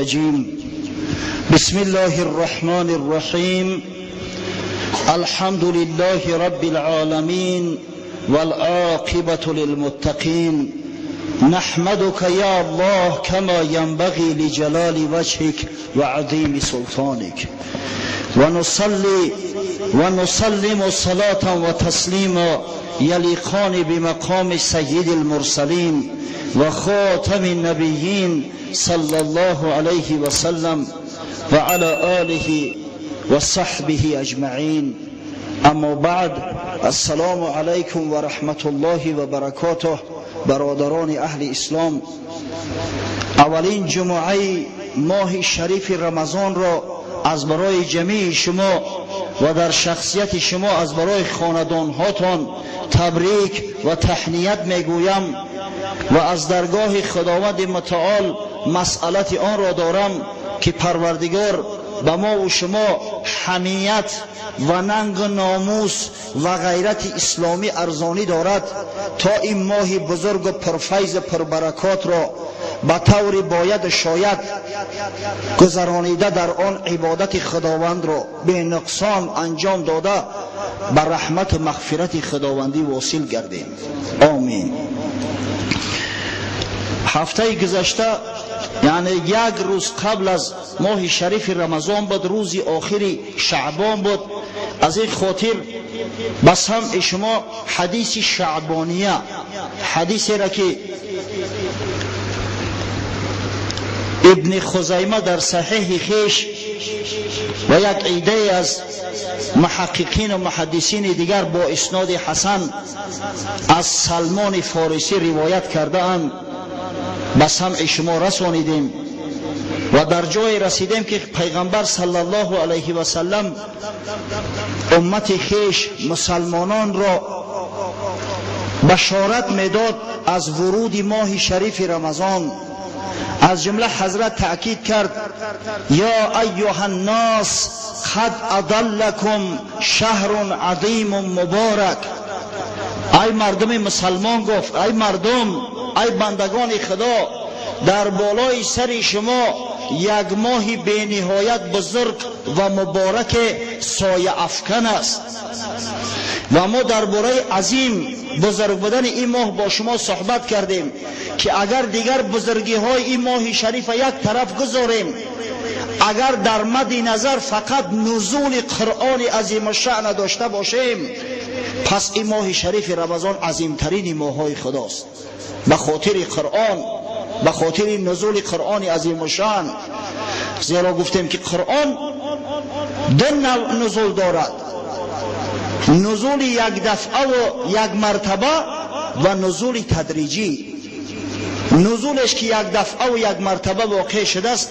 الرجيم بسم الله الرحمن الرحيم الحمد لله رب العالمين والعاقبة للمتقين نحمدك يا الله كما ينبغي لجلال وجهك وعظيم سلطانك ونصلي ونسلم صلاة وتسليما يليقان بمقام سيد المرسلين وخاتم النبيين صلى الله عليه وسلم وعلى آله وصحبه أجمعين. اما بعد، السلام علیکم و رحمت الله و برکاته. برادران اهل اسلام، اولین جمعه ماه شریف رمضان را از برای جمیع شما و در شخصیت شما از برای خاندانهاتان تبریک و تهنیت میگویم و از درگاه خداوند متعال مسئلت آن را دارم که پروردگار به ما و شما حمیت و ننگ ناموس و غیرت اسلامی ارزانی دارد تا این ماه بزرگ و پرفیض پربرکات را به طور باید شاید گذرانیده در آن عبادت خداوند را به نقصان انجام داده به رحمت و مغفرت خداوندی واصل گردیم. آمین. هفته گذشته، یعنی یک روز قبل از ماه شریف رمضان بود، روزی آخری شعبان بود. از این خاطر به سمع شما حدیث شعبانیه، حدیثی را که ابن خزیمه در صحیح خیش و یک عده از محققین و محدثین دیگر با اسناد حسن از سلمان فارسی روایت کرده اند، به سمع شما رسانیدیم و در جای رسیدیم که پیغمبر صلی الله علیه و سلم امت خیش مسلمانان را بشارت میداد از ورود ماه شریف رمضان. از جمله حضرت تأکید کرد: یا ایها الناس قد اضلکم شهر عظیم مبارک. ای مردم مسلمان، گفت ای مردم، ای بندگان خدا، در بالای سر شما یک ماه به نهایت بزرگ و مبارک سایه افکن است و ما درباره عظیم بزرگ بودن این ماه با شما صحبت کردیم که اگر دیگر بزرگی های این ماه شریف یک طرف گذاریم، اگر در مد نظر فقط نزول قرآن عظیم الشأن داشته باشیم، پس این ماه شریف رمضان عظیمترین ماه های خداست. به خاطر قرآن، به خاطر نزول قرآن عظیم الشأن. زیرا گفتیم که قرآن دو نوع نزول دارد: نزول یک دفعه و یک مرتبه و نزول تدریجی. نزولش که یک دفعه و یک مرتبه واقع شده است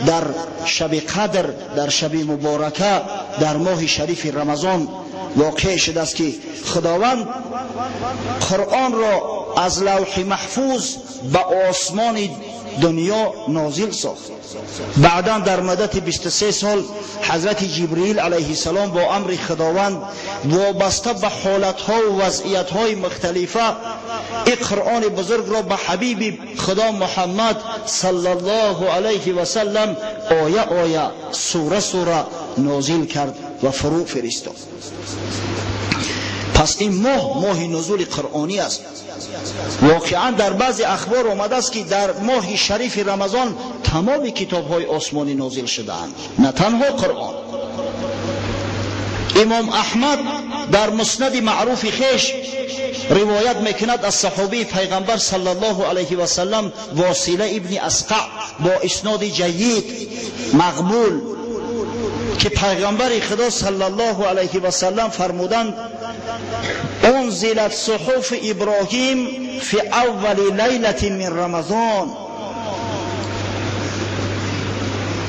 در شب قدر، در شب مبارکه، در ماه شریف رمضان واقع شده است که خداوند قرآن را از لوح محفوظ به آسمان دنیا نازل ساخت. بعدا در مدت 23 سال حضرت جبرئیل علیه السلام با امر خداوند وابسته به حالتها و وضعیتهای مختلفه این قرآن بزرگ را به حبیب خدا محمد صلی الله علیه و سلم آیه آیه، سوره سوره نازل کرد و فرو فرستاد. پس این ماه نزول قرآنی است. واقعا در بعض اخبار آمده است که در ماه شریف رمضان تمام کتاب های آسمانی نازل شده‌اند، نه تنها قرآن. امام احمد در مسند معروف خیش روایت میکند از صحابی پیغمبر صلی الله علیه و سلم واصله ابن اسقع با اسناد جید مقبول که پیغمبر خدا صلی الله علیه و سلم فرمودند: انزلت صحف ابراهیم فی اول لیلة من رمضان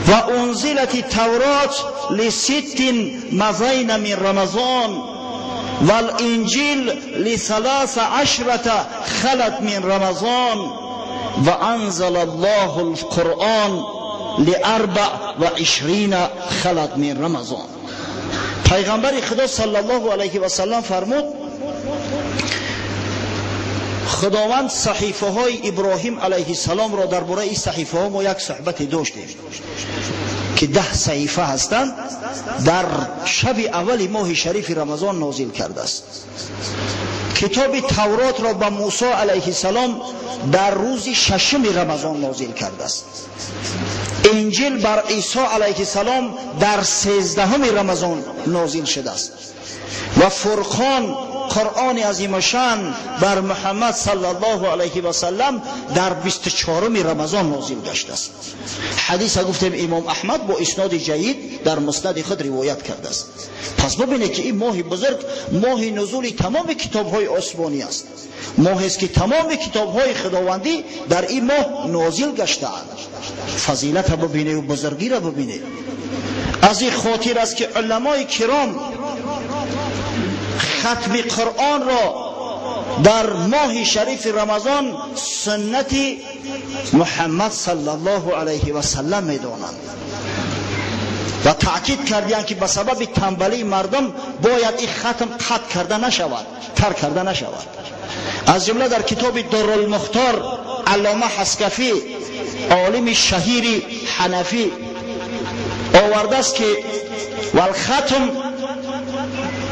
و انزلت التوراة لست مضین من رمضان والانجیل ل13 خلت من رمضان و انزل الله القرآن ل24 خلت من رمضان. پیغمبر خدا صلی الله علیه و سلم فرمود خداوند صحیفه های ابراهیم علیه السلام را درباره این صحیفه ها ما یک صحبت داشتیم که 10 صحیفه هستند، در شب اول ماه شریف رمضان نازل کرده است. کتاب تورات را به موسی علیه السلام در روز 6 رمضان نازل کرده است. انجیل بر عیسی علیه السلام در 13 رمضان نازل شده است و فرقان قرآن عظیم شان بر محمد صلی الله علیه و سلم در 24 رمضان نازل گشته است. حدیث گفتیم امام احمد با اسناد جید در مسند خود روایت کرده است. پس ببینید که این ماه بزرگ ماه نزول تمام کتاب های آسمانی است، ماه است که تمام کتاب های خداوندی در این ماه نازل گشته اند. فضیلت ببینید و بزرگی را ببینید. از این خاطر است که علمای کرام ختم قرآن را در ماه شریف رمضان سنت محمد صلی الله علیه و سلم می‌دانند و تأکید کردند که به سبب تنبلی مردم باید این ختم قطع کرده نشود، ترک کرده نشود. از جمله در کتاب دارالمختار علامه حسکفی عالم شهیر حنفی آورده است که والختم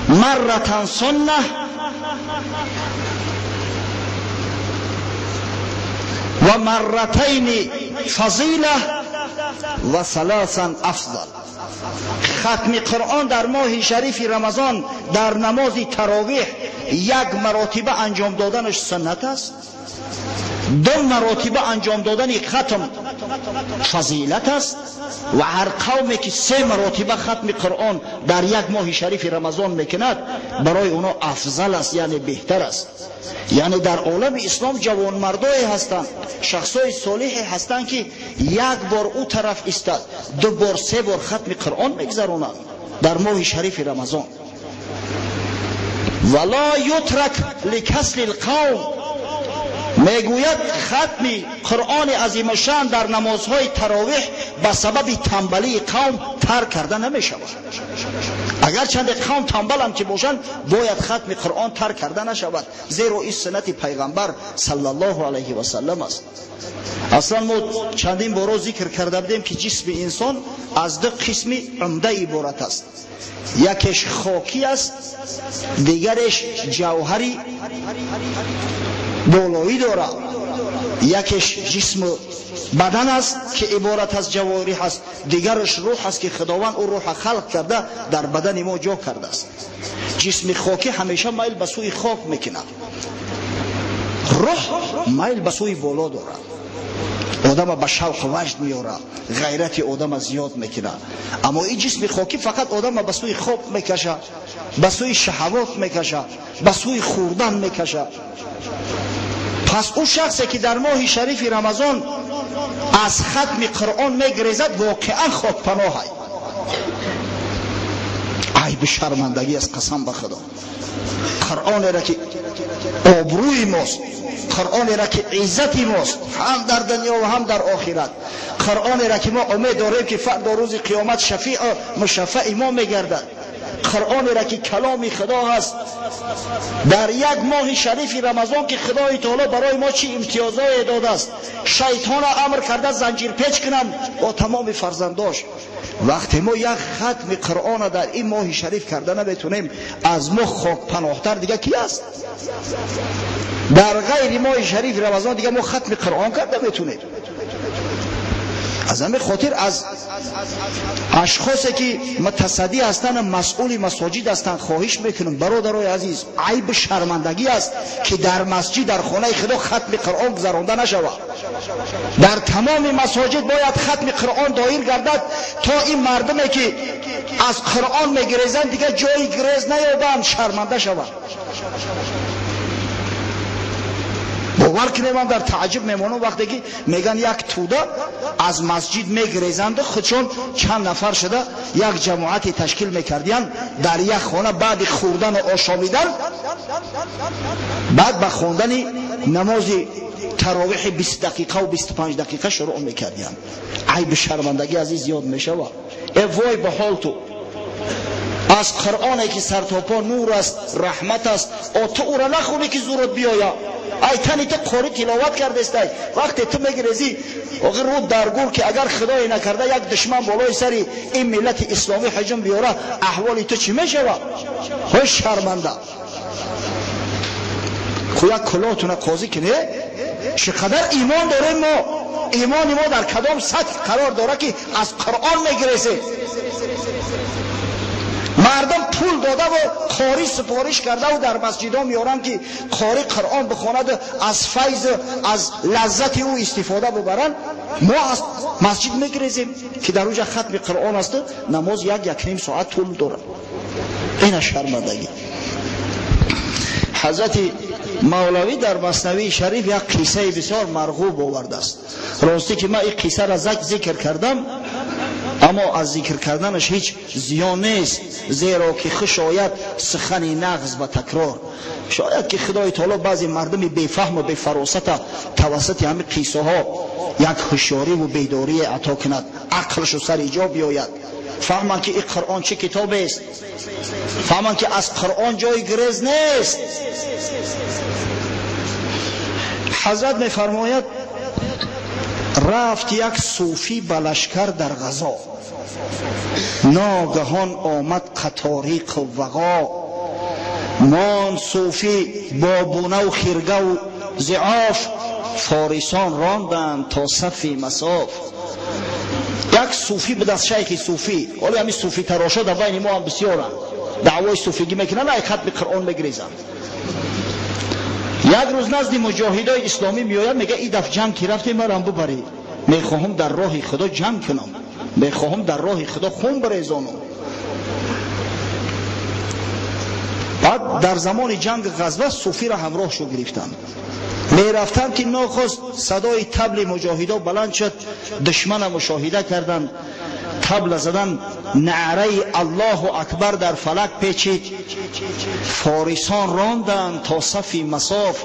مرة سنة و مرتين فضیله و ثلاثا افضل. ختم قرآن در ماه شریف رمضان در نماز تراویح 1 مرتبه انجام دادنش سنت است، 2 مرتبه انجام دادن ختم فضیلت است و هر قومی که 3 مرتبه ختم قرآن در 1 ماه شریف رمضان میکند برای اونا افضل است، یعنی بهتر است. یعنی در عالم اسلام جوان مردای هستند، شخصای صالحی هستند که 1 بار او طرف استاد 2 بار 3 بار ختم قرآن میگذرانند در ماه شریف رمضان. ولا یترک لکسل القوم، میگوید ختم قرآن عظیم شان در نمازهای تراویح به سبب تنبلی قوم ترک کرده نمی شود. اگر چند قوم تنبلند که باشند باید ختم قرآن ترک کرده نشود، زیرا این سنت پیغمبر صلی الله علیه و سلم است. اصلا ما چندین بار ذکر کرده بودیم که جسم انسان از 2 قسم عمده عبارت است، یکیش خاکی است، دیگرش جوهری بالایی دارد. یکیش جسم بدن است که عبارت از جوارح است، دیگرش روح است که خداوند او روح خلق کرده در بدن ما جا کرده است. جسم خاکی همیشه میل به سوی خاک میکنه، روح میل به سوی بالا دارد، آدم به شوق و وجد میاره، غیرت آدم زیاد میکنه. اما این جسم خاکی فقط آدم به سوی خواب میکشه، به سوی شهوات میکشه، به سوی خوردن میکشه. پس اون شخصی که در ماه شریف رمضان از ختم قرآن میگریزد واقعا خود پناه است. عیب شرمندگی است، قسم به خدا. قرآن را که آبروی ماست، قرآن را که عزتی ماست هم در دنیا و هم در آخرت، قرآن را که ما امید داریم که فردا روز قیامت شفیع مشفع ما میگردد، قرآن را که کلام خدا هست در 1 ماه شریف رمضان که خدای تعالی برای ما چی امتیازهای داده است. شیطان امر کرده زنجیر پیچ کنم با تمام فرزنداش. وقتی ما یک ختم قرآن در این ماه شریف کرده نمیتونیم، از ما خاک پناهتر دیگه کی است؟ در غیر ماه شریف رمضان دیگه ما ختم قرآن کرده میتونیم. از همین خاطر از اشخاصی که متصدی هستند، مسئول مساجد هستند، خواهش میکنم برادرای عزیز، عیب شرمندگی است که در مسجد در خانه خدا ختم قرآن گذرانده نشود. در تمام مساجد باید ختم قرآن دایر گردد تا این مردمی که از قرآن میگریزند دیگه جای گریز نیابند، شرمنده شوند. باور کنید من در تعجب میمانم وقتی که میگن یک توده از مسجد میگریزند، خودشون چند نفر شده یک جماعتی تشکیل میکردین در یک خانه، بعد خوردن و آشامیدن بعد به خواندن نماز تراویح 20 دقیقه و 25 دقیقه شروع میکردین. عیب شرمندگی عزیز زیاد میشود. ای وای به حال تو، از قرآنی که سر تا پا نور است، رحمت است، تو او را نخونی که زورت بیاید. ای تنی تو قاری تلاوت کرده است، وقتی تو میگریزی اگر رو درگور که اگر خدای نکرده یک دشمن بالای سری این ملت اسلامی هجوم بیاره احوالی تو چی میشود؟ خوش شرمنده. خو یک کلاتون قاضی کنه چقدر ایمان داریم ما، ایمان ما در کدام سطح قرار داره که از قرآن میگریزه. مردم پول داده و قاری سفارش کرده و در مسجدها میارن که قاری قرآن بخواند از فیض از لذت او استفاده ببرن. ما از مسجد میگریزیم که در اوجه ختم قرآن است، نماز یک نیم ساعت طول داره. این شرمندگی. حضرت مولوی در مثنوی شریف یک قصه بسیار مرغوب آورده است. راستی که من این قصه را ذکر کردم، اما از ذکر کردنش هیچ زیان نیست، زیرا که شاید سخنی نغز و تکرار، شاید که خدای تعالی بعضی مردم بیفهم و بیفراست توسط همین قصه ها یک هوشیاری و بیداری عطا کند، عقلش سر ایجا بیاید، فهمن که این قرآن چه کتاب است، فهمن که از قرآن جای گریز نیست. حضرت میفرماید رفت یک صوفی به لشکر در غزا، ناگهان آمد قطاری وغا، مان صوفی با بونه و خرگه و ضعاف، فارسان راندند تا صف مصاف. یک صوفی به دست شیخ صوفی، ولی همین صوفی تراشا در بین ما هم بسیارند، دعوای صوفیگی میکنن، ای خط به قرآن میگریزن. یک روز نزد مجاهدای اسلامی میآید، میگه این دفعه جنگ که رفتیم مرا هم ببری، میخواهم در راه خدا جنگ کنم، میخواهم در راه خدا خون بریزانم. بعد در زمان جنگ غزوه صوفی را همراهشو گرفتن، میرفتن که ناخست صدای طبل مجاهدا بلند شد، دشمن مشاهده کردند، طبل زدن، نعره الله اکبر در فلک پیچید، فارسان راندند تا صف مصاف،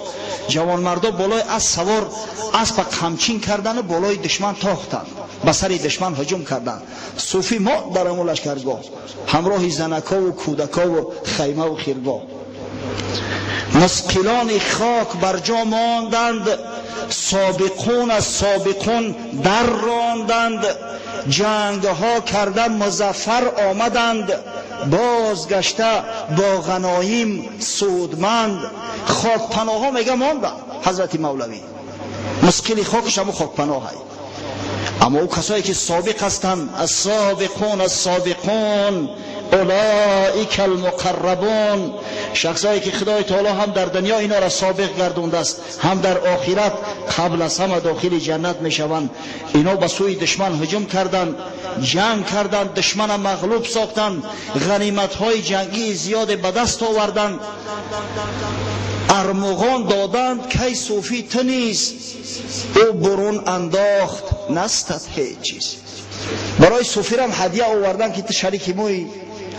جوان مردا بالای از سوار اسب قمچین کردن و بالای دشمن تاختند، به سر دشمن هجوم کردند. صوفی ما در اون لشکرگاه همراه زنکا و کودکا و خیمه و خیرگاه، مسکلان خاک بر جا ماندند، سابقون از سابقون در راندند، جنگ ها کرده مظفر آمدند، بازگشته با غنایم سودمند. خاک پناه ها میگه ماندند حضرت مولوی، مسکل خاکش هم خاک پناه های، اما او کسایی که سابق هستند، السابقون السابقون اولئک المقربون، شخصایی که خدای تعالی هم در دنیا اینا را سابق گردونده است، هم در آخرت قبل از همه داخل جنت میشوند. اینا به سوی دشمن هجوم کردند، جنگ کردند، دشمن مغلوب ساختند، غنیمت های جنگی زیاد به دست آوردند، ارمغان دادند که صوفی تو نیست، او برون انداخت نستت هیچ چیز. برای صوفی هم هدیه آوردن که تو شریک موی،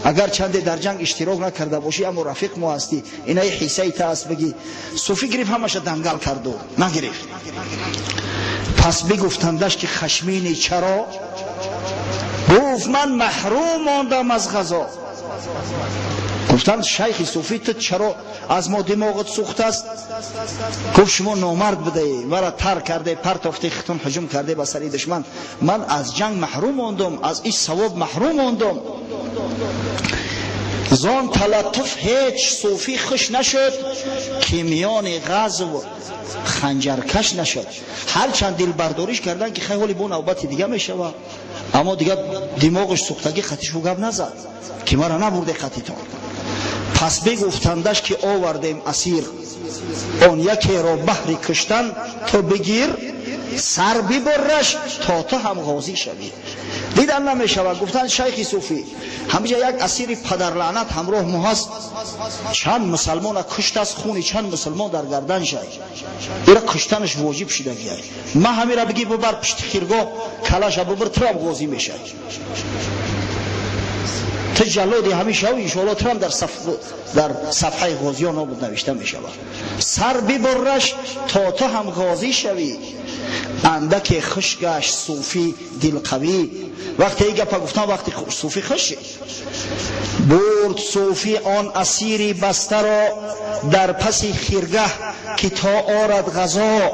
اگر چند در جنگ اشتراک نکرده باشی اما رفیق ما هستی، اینا حصه تا است بگی. صوفی گرفت همش دنگل کرد و نگرفت. پس بگفتندش که خشمینی چرا؟ گفت من محروم ماندم از غذا. گفتند شیخ صوفی تو چرا از ما دماغت سوخته است؟ گفت شما نامرد بوده، مرا تر کرده، پرتافته ختم هجوم کرده به سر دشمن، من از جنگ محروم ماندم، از این ثواب محروم ماندم. زان تلطف هیچ صوفی خوش نشد، که میان غزو خنجرکش نشد. هر چند دل برداریش کردن که خیلی با نوبت دیگه میشود، اما دیگه دماغش سوختگی خطیش رو گب نزد که مرا نبرده خطیتان. پس بگفتندش که آوردیم اسیر، اون یکی را بحری کشتن تو بگیر، سر ببرش تا تو هم غازی شوی. دیدن نمیشود. گفتن شیخ صوفی همینجا یک اسیر پدر لعنت همراه ما هست، چند مسلمان کشت از خونی چند مسلمان در گردن شد، ایرا کشتنش واجب شده گیه. ما همین را بگی ببر پشت خیرگاه کلاش ببر ترام غازی میشه، تو جلادی همیشه و انشاءالله ترام در صفحه غازیان نابود نوشته می شود. سر ببرش تا تو هم غازی شوی. اندک خوش گشت صوفی دل قوی. وقتی این گپا گفتن وقتی صوفی خوش بود برد صوفی آن اسیری بسته را در پس خیرگه که تا آرد غذا.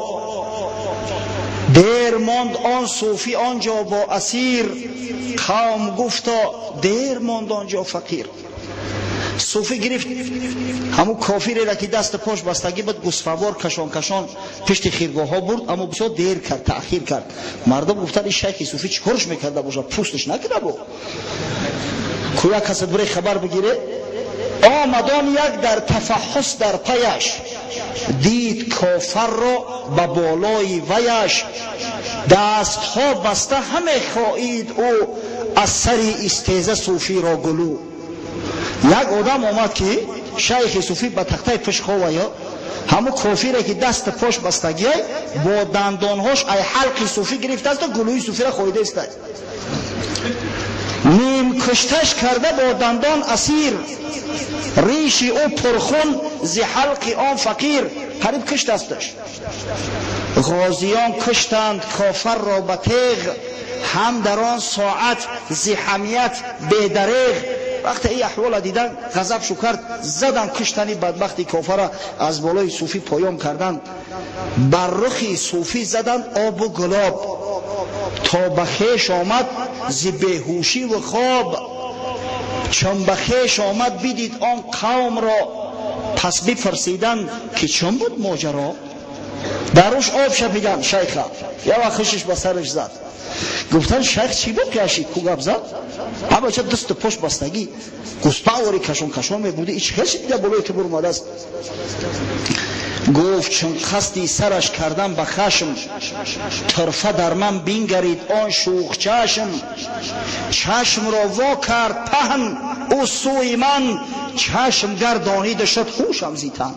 دیر ماند آن صوفی آنجا با اسیر، قوم گفتا دیر ماند آنجا فقیر. صوفی گرفت همو کافری را که دست پاش بستگی بود گسفوار کشان کشان پشت خیرگاه ها برد، اما بسیار دیر کرد، تأخیر کرد. مردم گفتن این شیخ صوفی چی کارش میکرده باشه، پوستش نکرده بود. کویا کسی برای خبر بگیره. آمدان یک در تفحص در پیش، دید کافر را به بالای ویش. دست ها بسته همه خواهید او، از سری استیزه صوفی را گلو. یک آدم آمد که شیخ صوفی به تخته پشت خواه یا همو کافی را که دست پاش بستگی با دندانهاش ای حلق صوفی گرفته است و گلوی صوفی را خویده است. نیم کشتش کرده با دندان اسیر، ریشی او پرخون زی حلق آن فقیر. قریب کشت استش. غازیان کشتند کافر را به تیغ، هم در آن ساعت زی حمیت بیدریغ. وقتی این احوال دیدن غضب شو کرد، زدن کشتنی بدبختی کافر را از بالای صوفی پایام کردن. بر رخی صوفی زدن آب و گلاب، تا بخیش آمد زی بهوشی و خواب. چون بخیش آمد بدید آن قوم را، پس بپرسیدن که چون بود ماجرا. دروش آب شپیدن شیخ یا وقتش با سرش زد. گفتن شیخ چی بود که اشید کو گپ زد؟ اما چه دست پشت بستگی گسپاوری کشون کشون می بوده، ایچ خیلی دیده بلوی تو برماده است. گفت چون قصدی سرش کردم به خشم، طرفه در من بینگرید آن شوخ چشم. چشم را وا کرد پهن او سوی من، چشم گردانیده شد خوشم زیتن.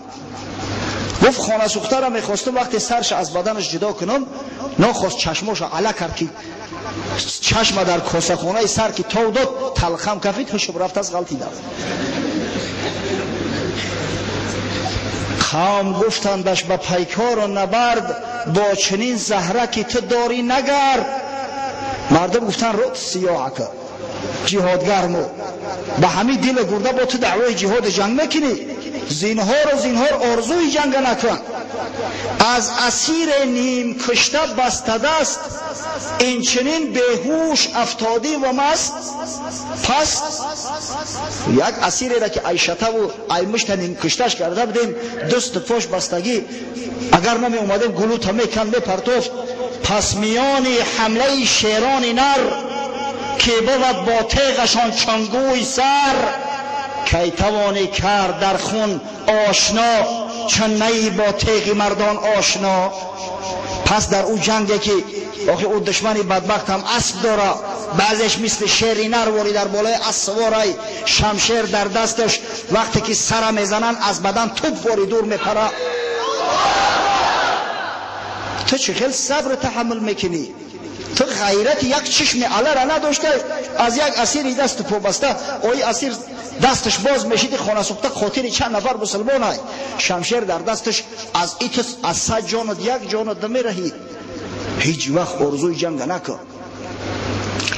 گفت خانه سوخته را میخواستم وقتی سرش از بدنش جدا کنم، نخواست چشماش علا کرد که چشم در کاسه خانه سر که تو داد تلخم کفید هشم رفت از غلطی داد. قوم گفتندش به پیکار و نبرد، با چنین زهره که تو داری نگرد. مردم گفتن رد سیاه که جهادگر مو به همین دل گرده با تو دعوی جهاد جنگ میکنی، زینهار و زینهار آرزوی جنگ نکن. از اسیر نیم کشته بسته دست، این چنین بهوش افتادی و مست. پس یک اسیری را که ایشته و ایمشت نیم کشتش کرده بدیم دست پاش بستگی، اگر نمی اومده گلو تا میکن بپرتفت. پس میانی حمله شیران نر، که بود با تیغشان چنگوی سر. کی توانی کرد در خون آشنا، چون نی با تیغ مردان آشنا. پس در او جنگی که آخه او دشمنی بدبخت هم اسب داره، بعضش مثل شیری نر واری در بالای اسب سواری، شمشیر در دستش، وقتی که سر میزنن از بدن توپ واری دور میپره. تو چه خیلی صبر تحمل میکنی؟ تو غیرت یک چشم علا را نداشته، از یک اسیری دست پا بسته، اوی اسیر دستش باز میشید خانه سوخته خاطر چند نفر مسلمان های، شمشیر در دستش، از ایتس از 100 جانت یک جانت دمی رهید. هیچ وقت آرزوی جنگ نکن.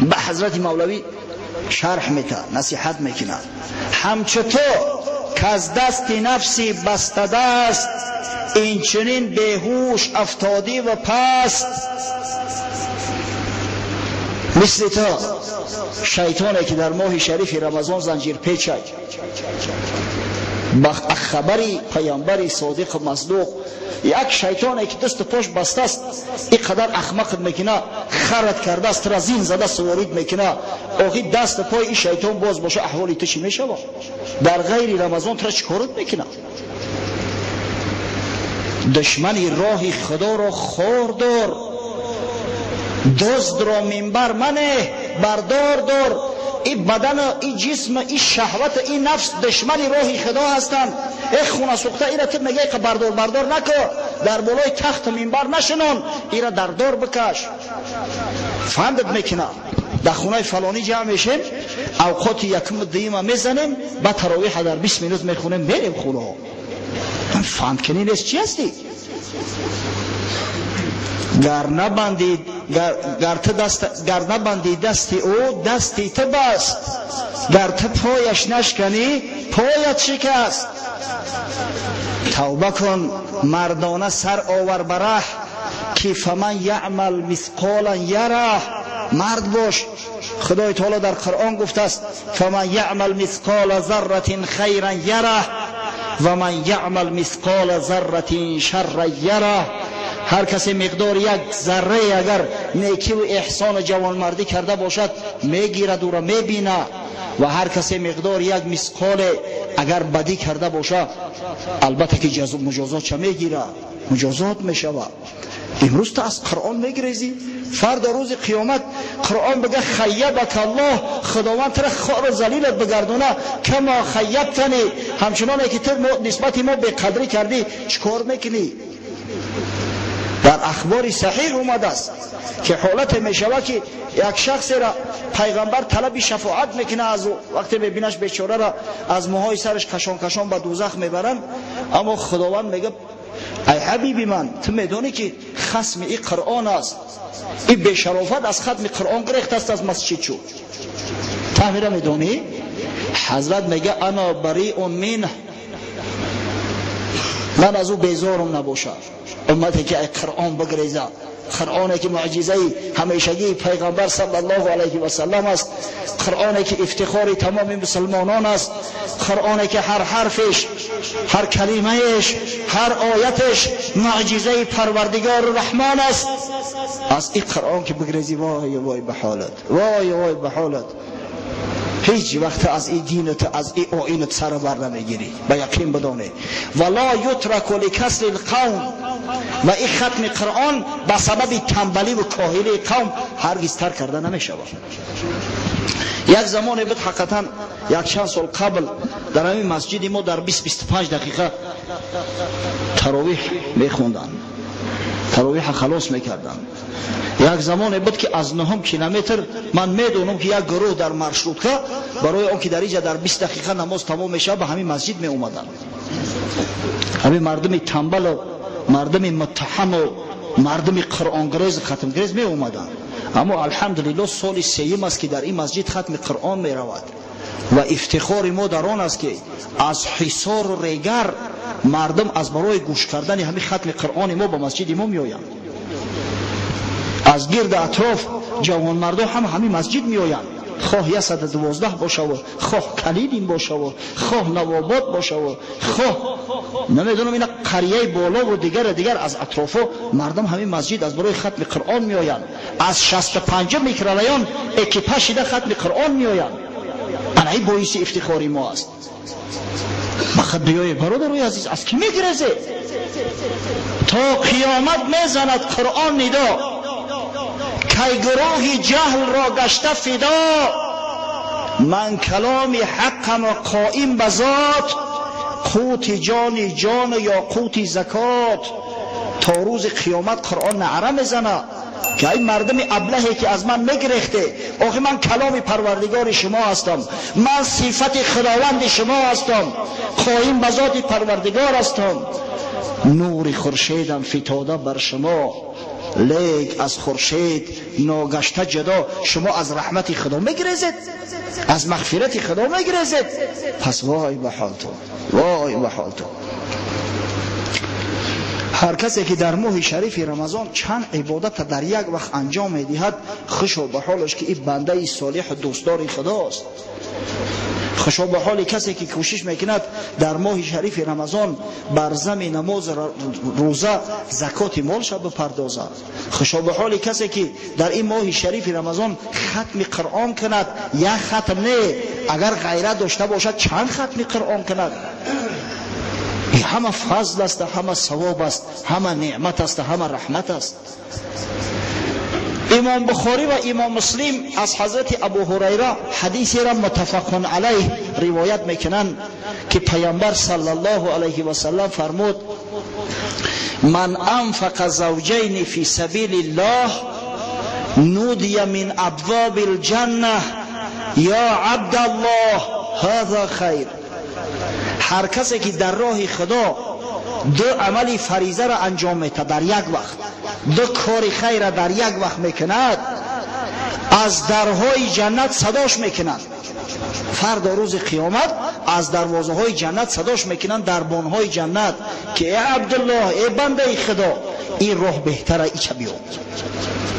به حضرت مولوی شرح میکنه، نصیحت میکنه، همچه تو که از دست نفسی بسته دست، این چنین بیهوش افتادی و پست. مثل تا شیطانی که در ماه شریف رمضان زنجیر پیچه با خبری پیامبری صادق و مصدوق، یک شیطانی که دست پاش بسته است، اینقدر احمق میکنه، خرد کرده است، را زین زده سوارید میکنه. آخی دست پای این شیطان باز باشه احوالی تو چی میشه؟ در غیر رمضان تو چی کارت میکنه؟ دشمنی راه خدا را خار دار، دزد را منبر منه بردار دار. این بدن، این جسم، این شهوت، این نفس دشمنی راه خدا هستند. ای خونه سوخته ایره تو میگه که بردار نکن، در بالای تخت منبر نشنون، ایره در دار بکش. فهمت میکنه؟ در خونه فلانی جمع میشیم، اوقات یکم دیمه میزنیم، بعد تراویح در 20 مینوت میخونیم میریم خونه. فهم کنی نیست چی هستی؟ گر نبندید گر نبندی دستی او دستی تو بست، گر تو پایش نشکنی پایت شکست. توبه کن مردانه سر آور بره، که فمن یعمل مثقالا یره. مرد باش. خدای تعالی در قرآن گفته است فمن یعمل مثقال ذره خیرا یره و من یعمل مثقال ذره شر یره. هر کسی مقدار یک ذره اگر نیکی و احسان و جوانمردی کرده باشد میگیرد او را میبینه، و هر کسی مقدار یک مثقال اگر بدی کرده باشد البته که مجازات چه میگیره، مجازات میشود. امروز تو از قرآن میگریزی، فردا روز قیامت قرآن بگه خیبک الله، خداوند تر خار و ذلیلت بگردونه کما خیبتنی، همچنانه که تو نسبت ما به قدری کردی چیکار میکنی؟ در اخبار صحیح اومده است که حالت میشوه که یک شخص را پیغمبر طلب شفاعت میکنه، از وقتی میبینش بیچاره را از موهای سرش کشان کشان به دوزخ میبرن، اما خداوند میگه ای حبیبی من تو میدونی که خصم این قرآن است، این بیشرافت از ختم قرآن گرفته است از مسجد شو، تو میره میدونی؟ حضرت میگه انا بریء منه، من از او بیزارم نباشه. امتی که قرآن بگریزه، قرآنی که معجزه همیشگی پیغمبر صلی الله علیه و سلم است، قرآنی که افتخار تمام مسلمانان است، قرآنی که هر حرفش، هر کلمهش، هر آیتش معجزه پروردگار رحمان است. از این قرآن که بگریزی وای وای به حالت، وای وای به حالت، هیچ وقت از این دینت، از این آیینت سر بر نمیگیری. به یقین بدانه ولا یترک لکسل القوم، و این ختم قرآن به سبب تنبلی و کاهلی قوم هرگز ترک کرده نمیشه. یک زمان بود حقیقتا یک چند سال قبل در همین مسجد ما در 20-25 دقیقه تراویح میخوندن، تراویح خلاص میکردن. یک زمان بود که از 9 کیلومتر من میدونم که یک گروه در مارشروتکا برای اون که در اینجا در 20 دقیقه نماز تمام میشه به همین مسجد می اومدن. همین مردم تنبل و مردم متهم و مردم قرآنگریز ختمگریز می اومدن. اما الحمدلله سال سیوم است که در این مسجد ختم قرآن می رود و افتخار ما در آن است که از حصار و ریگر مردم از برای گوش کردن همین ختم قرآن ما به مسجد ما می آیند. از گرد اطراف جوان مردم هم همین مسجد می آیند، خواه 112 باشه و خواه کلیدین باشه و خواه نواباد باشه و خواه نمیدونم اینا قریه بالا و دیگر از اطراف مردم همین مسجد از برای ختم قرآن می آیند. از 65 میکرولیون اکیپاژ ده ختم قرآن می آیند. انا این باعث افتخاری ما است. مخدیای برادر عزیز از کی میگریزه؟ تا قیامت میزند قرآن ندا که گروه جهل را گشته فدا، من کلام حقم و قائم بذات، قوت جان جان یا قوت زکات. تا روز قیامت قرآن نعره میزنه که این مردم ابلهی که از من میگریخته، آخه من کلام پروردگار شما هستم، من صفت خداوند شما هستم، قائم بذات پروردگار هستم، نور خورشیدم فتاده بر شما، لیک از خورشید ناگشته جدا. شما از رحمت خدا میگریزید، از مغفرت خدا میگریزید، پس وای به حالتون، وای به حالتون. هر کسی که در ماه شریف رمضان چند عبادت در یک وقت انجام میدهد خوشا به حالش که این بنده صالح دوستدار خداست. خوشا به حال کسی که کوشش میکند در ماه شریف رمضان بر زمین نماز روزه زکات مالش بپردازد. خوشا به حال کسی که در این ماه شریف رمضان ختم قرآن کند، یک ختم نه، اگر غیرت داشته باشد چند ختم قرآن کند. این همه فضل است، همه ثواب است، همه نعمت است، همه رحمت است. امام بخاری و امام مسلم از حضرت ابو هریره حدیثی را متفق علیه روایت میکنند که پیامبر صلی الله علیه و سلم فرمود من انفق زوجین فی سبیل الله نودی من ابواب الجنه یا عبد الله هذا خیر. هر کسی که در راه خدا دو عمل فریضه را انجام میده در یک وقت، دو کار خیر را در یک وقت میکند، از درهای جنت صداش میکنند. فردا روز قیامت از دروازه های جنت صداش میکنند، دربان های جنت که ای عبدالله، ای بنده خدا، این راه بهتره، ای چه بیاد،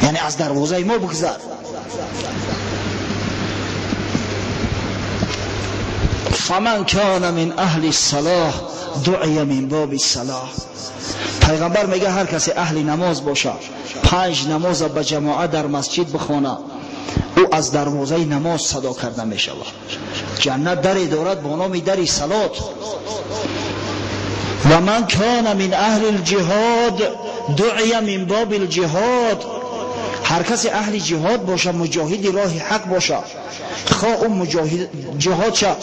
یعنی از دروازه ما بگذر. فمن کان من اهل الصلاح دعی من باب الصلاح. پیغمبر میگه هر کسی اهل نماز باشه، 5 نماز به جماعت در مسجد بخونه، او از دروازه نماز صدا کرده می شود. جنت دری دارد با نام در صلات. و من کان من اهل الجهاد دعی من باب الجهاد. هر کسی اهل جهاد باشه، مجاهد راه حق باشه، خواه اون مجاهد جهاد شد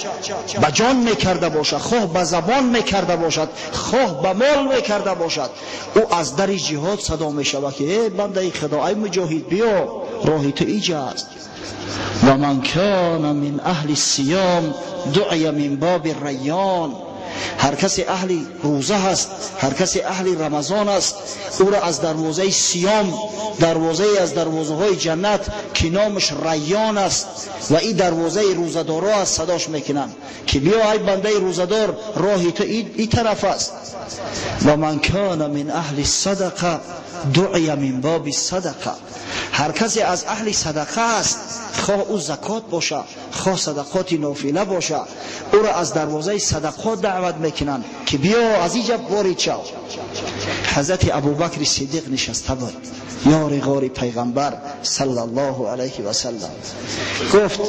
به جان میکرده باشد، خواه به زبان میکرده باشد، خواه به مال میکرده باشد، او از در جهاد صدا میشود که ای بنده خدا، ای مجاهد، بیا راه تو ایجا است. و من کان من اهل الصیام دعی من باب الریان. هر کسی اهل روزه است، هر کسی اهل رمضان است، او را از دروازه سیام، دروازه از دروازه های جنت که نامش ریان است و این دروازه روزدارا است، صداش میکنند که بیا ای بنده روزدار، راه تو این طرف است. و من کان من اهل الصدقه دعی من باب الصدقه. هر کسی از اهل صدقه است، خواه او زکات باشه، خواه صدقات نافله باشه، او را از دروازه صدقات دعوت میکنند که بیا از اینجا وارد شو. حضرت ابوبکر صدیق نشسته بود، یار غار پیغمبر صلی الله علیه و سلم، گفت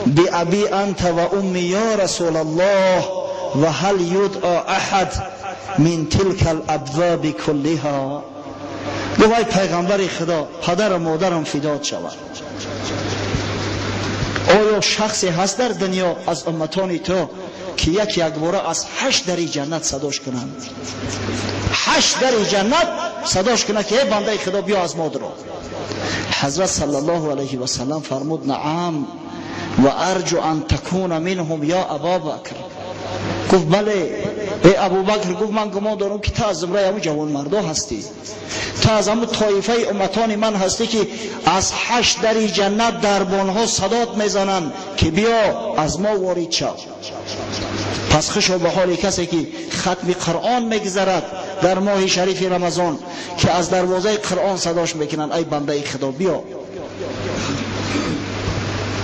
بی ابی انت و امی یا رسول الله و هل یدعا احد من تلک الابواب کلها. گفت ای پیغمبر خدا، پدر و مادرم فدات شود، آیا شخصی هست در دنیا از امتان تو که یک باره از 8 در جنت صداش کنند؟ 8 در جنت صداش کنند که ای بنده خدا بیا از مادر. حضرت صلی الله علیه و سلم فرمود نعم و ارجو ان تکون منهم یا ابابکر. گفت بله ای ابوبکر. گفت من گمان دارم که تا از زمره همون جوان مردا هستی، تا از همون طایفه امتان من هستی که از 8 در جنت دربانها صدات میزنند که بیا از ما وارد شو. پس خوشا به حال کسی که ختم قرآن میگذرد در ماه شریف رمضان که از دروازه قرآن صداش میکنن ای بنده خدا بیا.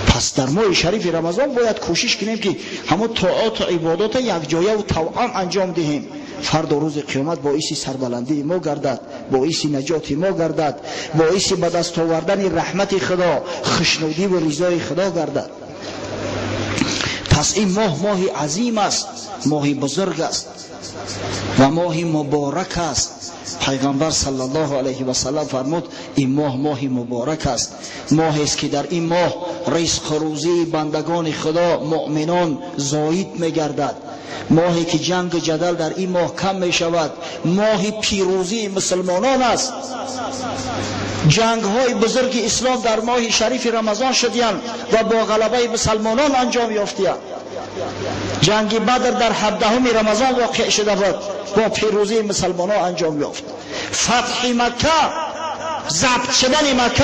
پس در ماه شریف رمضان باید کوشش کنیم که همون طاعات و عبادات یک جایه و توأم انجام دهیم. فردا روز قیامت باعث سربلندی ما گردد، باعث نجات ما گردد، باعث به دست آوردن رحمت خدا، خشنودی و رضای خدا گردد. پس این ماه عظیم است، ماه بزرگ است و ماه مبارک است. پیغمبر صلی الله علیه و سلم فرمود این ماه مبارک است، ماهی است که در این ماه رزق و روزی بندگان خدا مؤمنان زاید میگردد، ماهی که جنگ و جدل در این ماه کم می شود، ماه پیروزی مسلمانان است. جنگ های بزرگ اسلام در ماه شریف رمضان شدیان و با غلبه مسلمانان انجام یافتیان. جنگ بدر در 17 رمضان واقع شده بود، با پیروزی مسلمانان انجام یافت. فتح مکه، ضبط شدن مکه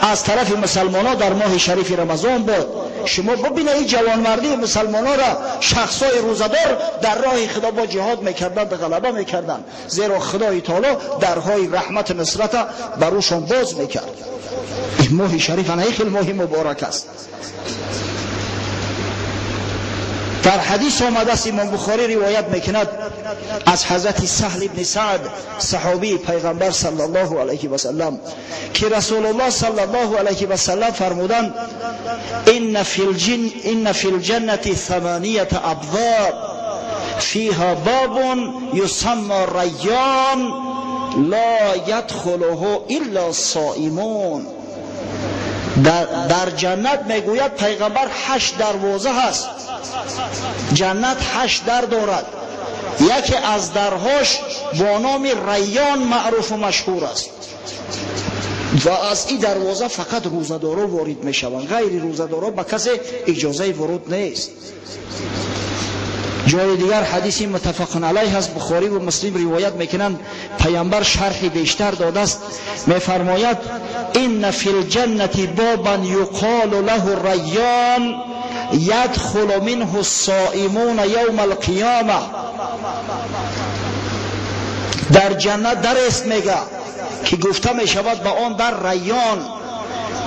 از طرف مسلمانان در ماه شریف رمضان بود. شما ببینید این جوانمردی مسلمانان را شخصای روزدار در راه خدا با جهاد میکردند، غلبه میکردند، زیرا خدای تعالی درهای رحمت نصرت بروشان باز میکرد. این ماه شریف خیلی ماه مبارک است. در حدیث آمده است، امام بخاری روایت میکند از حضرت سهل ابن سعد صحابی پیغمبر صلی الله علیه و سلم که رسول الله صلی الله علیه و سلم فرمودند ان فی الجنة 8 ابواب فیها باب یسمى ریان لا یدخله الا الصائمون. در جنت میگوید پیغمبر 8 دروازه هست. جنت 8 در دارد، یکی از درهاش با نام ریان معروف و مشهور است و از این دروازه فقط روزدارا وارد می شوند، غیر روزدارا به کسی اجازه ورود نیست. جای دیگر حدیثی متفق علیه است، بخاری و مسلم روایت میکنند، پیامبر شرحی بیشتر داده است، میفرماید ان فی الجنة بابا یقال له ریان یدخل منه الصائمون یوم القیامه. در جنت در است میگه که گفته می شود به آن در ریان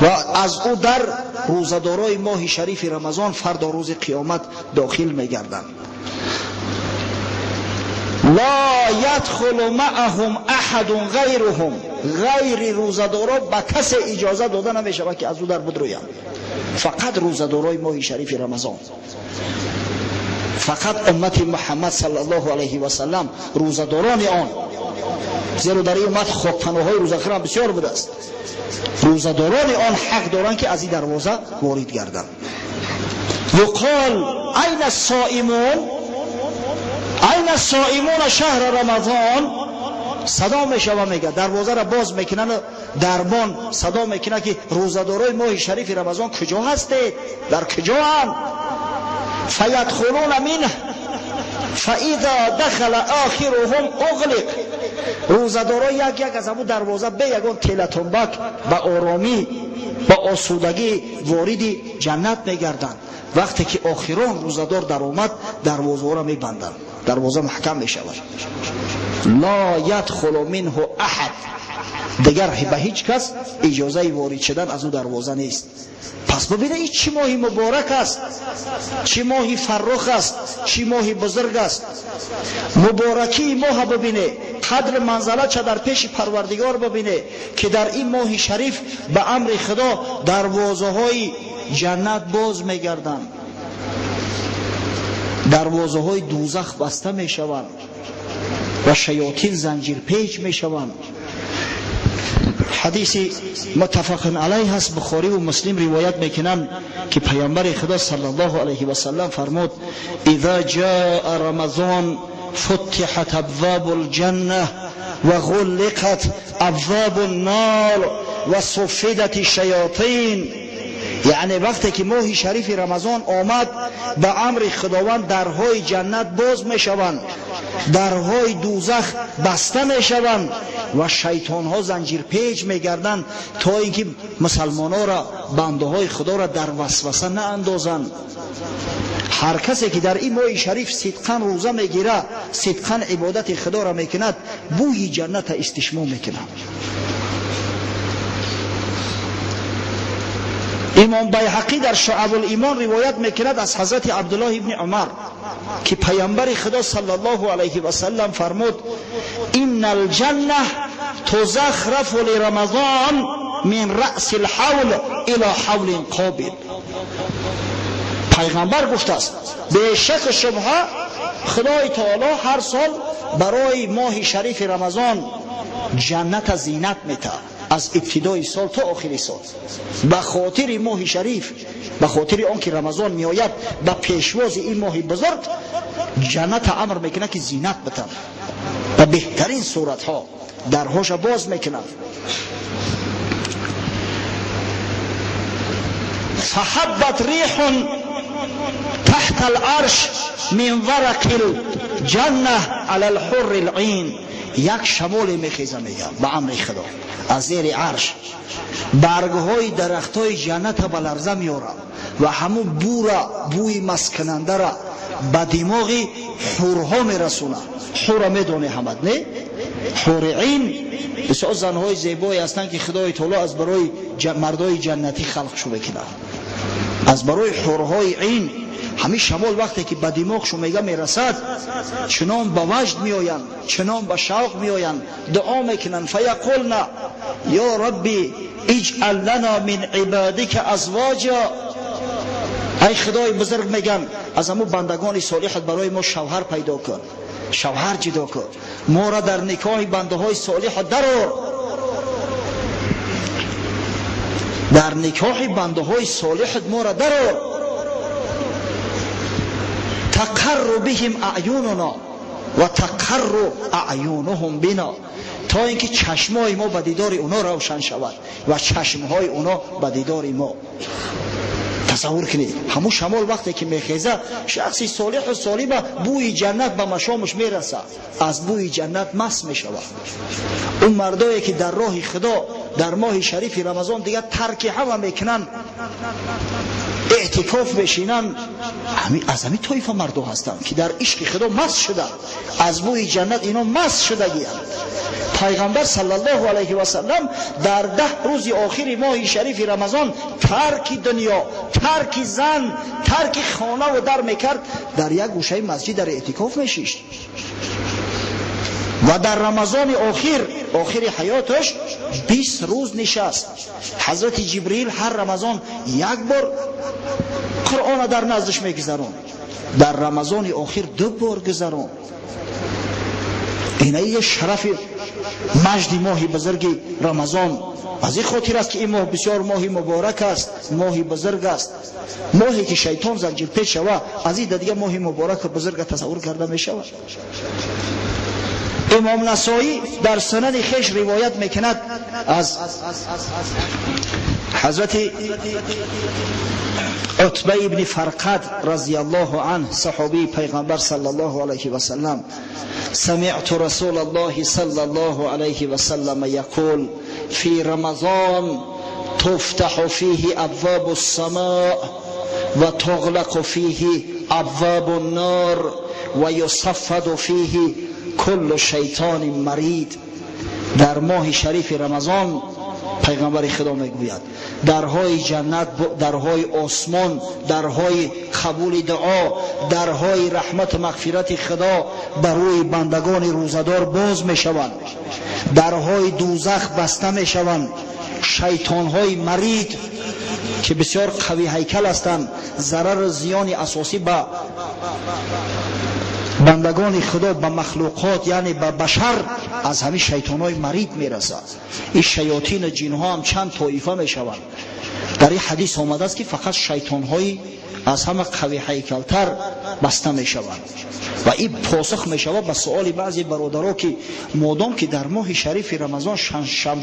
و از او در روزدارای ماه شریف رمضان فردا روز قیامت داخل می گردند. لا يدخل معهم احد غیرهم، غیر روزدارا به کس اجازه داده نمی شود که از او در بدرویند، فقط روزدارای ماه شریف رمضان، فقط امت محمد صلی الله علیه و سلم روزداران آن، زیرا در این امت خودپناهای روزآخر هم بسیار بوده است. روزداران آن حق دارند که از این دروازه وارد گردند. یقال این الصائمون، این الصائمون شهر رمضان، صدا میشوه میگه دروازه را باز میکنن، دربان صدا میکنه که روزدارای ماه شریف رمضان کجا هستید، در کجا هم؟ فیدخلون منه فاذا دخل آخرهم اغلق. روزدارا یک یک از همون دروازه به یگان تلتنبک به آرامی با آسودگی وارد جنت میگردند. وقتی که آخران روزدار در آمد دروازه را میبندند، دروازه محکم میشود. لا یدخل منه احد، دیگر به هیچ کس اجازه وارد شدن از او دروازه نیست. پس ببینید این چه ماهی مبارک است، چه ماهی فرخ است، چه ماهی بزرگ است. مبارکی ماه ببینه، قدر منزله چه در پیش پروردگار ببینه که در این ماه شریف به امر خدا دروازه های جنت باز میگردند، دروازه های دوزخ بسته میشوند و شیاطین زنجیر پیچ میشوند. حدیث متفق علیه است، بخاری و مسلم روایت میکنند که پیامبر خدا صلی الله علیه و سلم فرمود اذا جاء رمضان فتحت ابواب الجنه و غلقت ابواب النار و صفدت الشیاطین. یعنی وقتی که ماه شریف رمضان آمد به امر خداوند درهای جنت باز میشوند، درهای دوزخ بسته میشوند و شیطان ها زنجیر پیچ میگردند تا اینکه مسلمان ها را، بنده های خدا را در وسوسه نه اندازند. هر کسی که در این ماه شریف صدقاً روزه میگیره، صدقاً عبادت خدا را میکند، بوی جنت استشمام میکند. امام بیهقی در شعب الایمان روایت میکند از حضرت عبدالله ابن عمر که پیامبر خدا صلی الله علیه و سلم فرمود ان الجنه تزخرف لرمضان من رأس الحول الى حول قابل. پیغمبر گفته است به شک شبهه خدای تعالی هر سال برای ماه شریف رمضان جنت زینت میده، از ابتدای سال تا آخر سال. به خاطر ماه شریف، به خاطر آنکه رمضان میآید، به پیشواز این ماه بزرگ جنت امر میکنه که زینت بتن و بهترین صورت ها درهاش باز میکنه. فحبت ریح تحت العرش من ورق الجنه علی الحر العین. یک شمال میخیزه میگه به امر خدا از زیر عرش برگهای درختای جنت به لرزه میاره و همون بوی مسکننده را به دماغ حورها میرسونه. حور میدونه حمد نه؟ حور عین بسیار زنهای زیبایی هستند که خدای تعالی از برای مردای جنتی خلق شده کنه، از برای حورهای عین. همین شمال وقتی که به دماغشون میگه میرسد، چنان به وجد میآیند، چنان به شوق میآیند، دعا میکنند فیقولن یا ربی اجعل لنا من عبادک ازواجا. ای خدای بزرگ میگن از همون بندگان صالحت برای ما شوهر پیدا کن، شوهر جدا کن، ما را در نکاح بنده های صالح درآر، در نکاح بنده های صالحت ما را درآر. تقر بهم اعیننا و تقر اعینهم بنا، تا اینکه چشمای ما به دیدار اونا روشن شود و چشمهای اونا به دیدار ما. تصور کنید همون شمال وقتی که میخیزه شخصی صالح و صالح بوی جنت به مشامش میرسه، از بوی جنت مست میشود. اون مردایی که در راه خدا در ماه شریف رمضان دیگه ترک همه میکنن، اعتکاف بشینن، از همین طایفه مردم هستن که در عشق خدا مست شده، از بوی جنت اینا مست شدگی. پیغمبر صلی الله علیه و سلم در 10 روز آخر ماه شریف رمضان ترک دنیا، ترک زن، ترک خانه و در میکرد، در یک گوشه مسجد در اعتکاف میشیشت و در رمضان آخر حیاتش 20 روز نشست. حضرت جبریل هر رمضان یک بار قرآن در نزدش میگذرون، در رمضان آخر 2 بار گذرون. اینه یه شرف مجد ماه بزرگ رمضان. از این خاطر است که این ماه بسیار ماه مبارک است، ماه بزرگ است، ماهی که شیطان زنجیر پیچ شود، از این دیگه ماه مبارک و بزرگ تصور کرده می شود. امام نسائی در سند خیش روایت میکند از حضرت عتبه ابن فرقد رضی الله عنه صحابی پیغمبر صلی الله علیه و سلم: سمعت رسول الله صلی الله علیه و سلم یقول فی رمضان تفتح فیه ابواب السماء و تغلق فیه ابواب النار و یصفد فیه کل شیطان مرید. در ماه شریف رمضان پیغمبر خدا میگوید درهای جنت، درهای آسمان، درهای قبول دعا، درهای رحمت مغفرت خدا برای بندگان روزدار باز میشوند، درهای دوزخ بسته میشوند. شیطانهای مرید که بسیار قوی هیکل هستند، ضرر زیان اساسی به بندگان خدا، به مخلوقات یعنی به بشر از همین شیطانهای مرید میرسد. این شیاطین جنها هم چند طایفه میشوند. در این حدیث آمده است که فقط شیطانهای از همه قوی هیکلتر بسته میشوند و این پاسخ میشود به سؤال بعضی برادرها که مادام که در ماه شریف رمضان